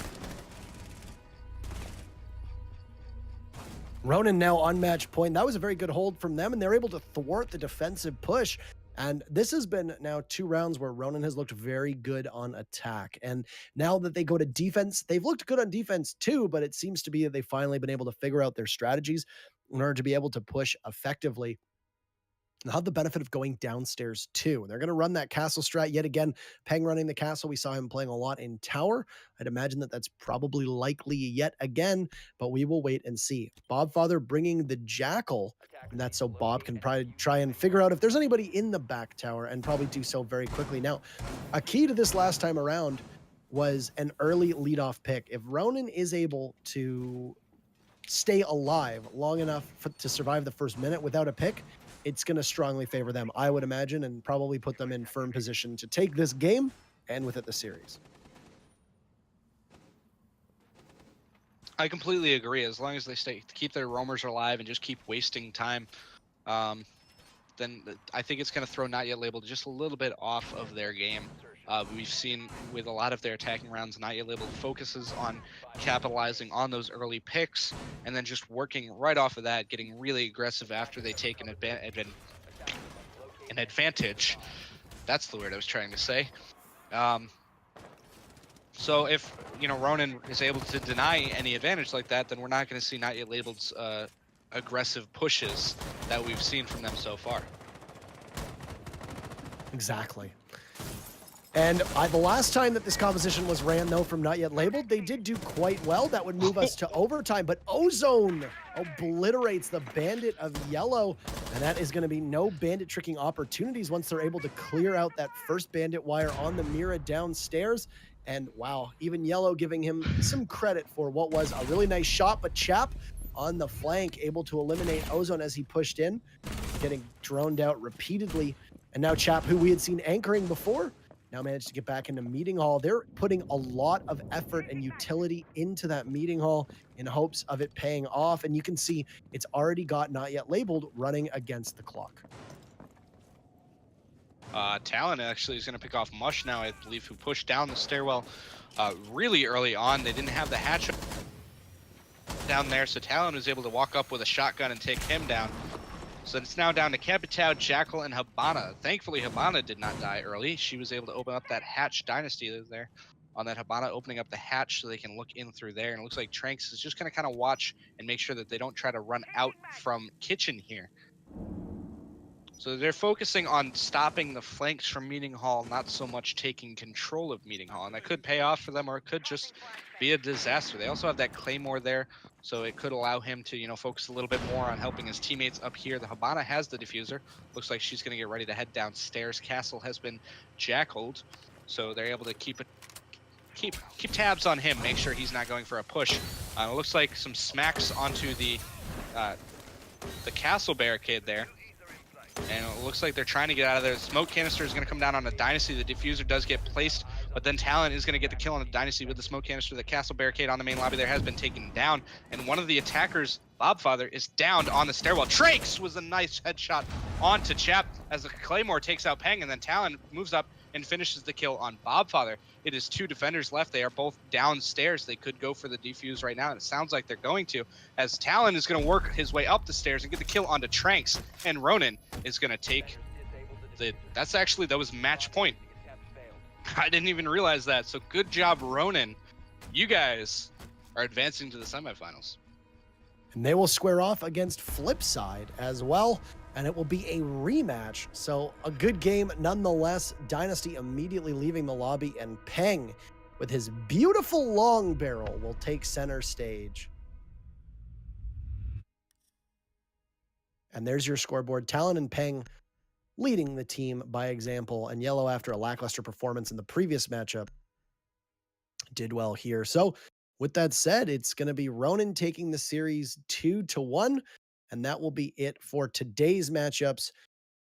Ronin now on match point. That was a very good hold from them, and they're able to thwart the defensive push. And this has been now 2 rounds where Ronin has looked very good on attack. And now that they go to defense, they've looked good on defense too, but it seems to be that they've finally been able to figure out their strategies in order to be able to push effectively. They'll have the benefit of going downstairs too. They're going to run that castle strat yet again. Peng running the castle. We saw him playing a lot in tower. I'd imagine that that's probably likely yet again, but we will wait and see. Bobfather bringing the jackal, and that's so Bob can probably try and figure out if there's anybody in the back tower and probably do so very quickly. Now, a key to this last time around was an early leadoff pick. If Ronin is able to stay alive long enough to survive the first minute without a pick, it's going to strongly favor them, I would imagine, and probably put them in firm position to take this game and with it the series. I completely agree. As long as they keep their roamers alive and just keep wasting time, then I think it's going to throw Not Yet Labeled just a little bit off of their game. We've seen with a lot of their attacking rounds, Not Yet Labeled focuses on capitalizing on those early picks and then just working right off of that, getting really aggressive after they take an advantage. That's the word I was trying to say. So if Ronin is able to deny any advantage like that, then we're not going to see Not Yet Labeled's aggressive pushes that we've seen from them so far. Exactly. And the last time that this composition was ran, though, from Not Yet Labeled, they did do quite well. That would move us to overtime. But Ozone obliterates the Bandit of Yellow. And that is going to be no Bandit tricking opportunities once they're able to clear out that first Bandit wire on the Mira downstairs. And wow, even Yellow giving him some credit for what was a really nice shot. But Chap on the flank, able to eliminate Ozone as he pushed in, getting droned out repeatedly. And now Chap, who we had seen anchoring before, now managed to get back into meeting hall. They're putting a lot of effort and utility into that meeting hall in hopes of it paying off. And you can see it's already got Not Yet Labeled running against the clock. Talon actually is going to pick off Mush now, I believe, who pushed down the stairwell really early on. They didn't have the hatch down there, so Talon was able to walk up with a shotgun and take him down. So it's now down to Capitao, Jackal, and Habana. Thankfully, Habana did not die early. She was able to open up that hatch. Dynasty is there on that Habana, opening up the hatch so they can look in through there. And it looks like Tranks is just going to kind of watch and make sure that they don't try to run out from kitchen here. So they're focusing on stopping the flanks from Meeting Hall, not so much taking control of Meeting Hall. And that could pay off for them, or it could just be a disaster. They also have that Claymore there, so it could allow him to, focus a little bit more on helping his teammates up here. The Habana has the diffuser. Looks like she's going to get ready to head downstairs. Castle has been jackaled, so they're able to keep tabs on him, make sure he's not going for a push. It looks like some smacks onto the castle barricade there. And it looks like they're trying to get out of there. The smoke canister is going to come down on the Dynasty. The diffuser does get placed, but then Talon is going to get the kill on the Dynasty with the smoke canister. The castle barricade on the main lobby there has been taken down, and one of the attackers, Bobfather, is downed on the stairwell. Tranks was a nice headshot onto Chap as the Claymore takes out Peng, and then Talon moves up and finishes the kill on Bobfather. It is 2 defenders left. They are both downstairs. They could go for the defuse right now, and it sounds like they're going to, as Talon is going to work his way up the stairs and get the kill onto Tranks, and Ronin is going to take that was match point. I didn't even realize that, so good job, Ronin. You guys are advancing to the semifinals. And they will square off against Flipside as well. and it will be a rematch. So a good game nonetheless. Dynasty immediately leaving the lobby, and Peng, with his beautiful long barrel, will take center stage. And there's your scoreboard. Talon and Peng leading the team by example, and Yellow, after a lackluster performance in the previous matchup, did well here. So with that said, it's going to be Ronin taking the series 2-1, and that will be it for today's matchups.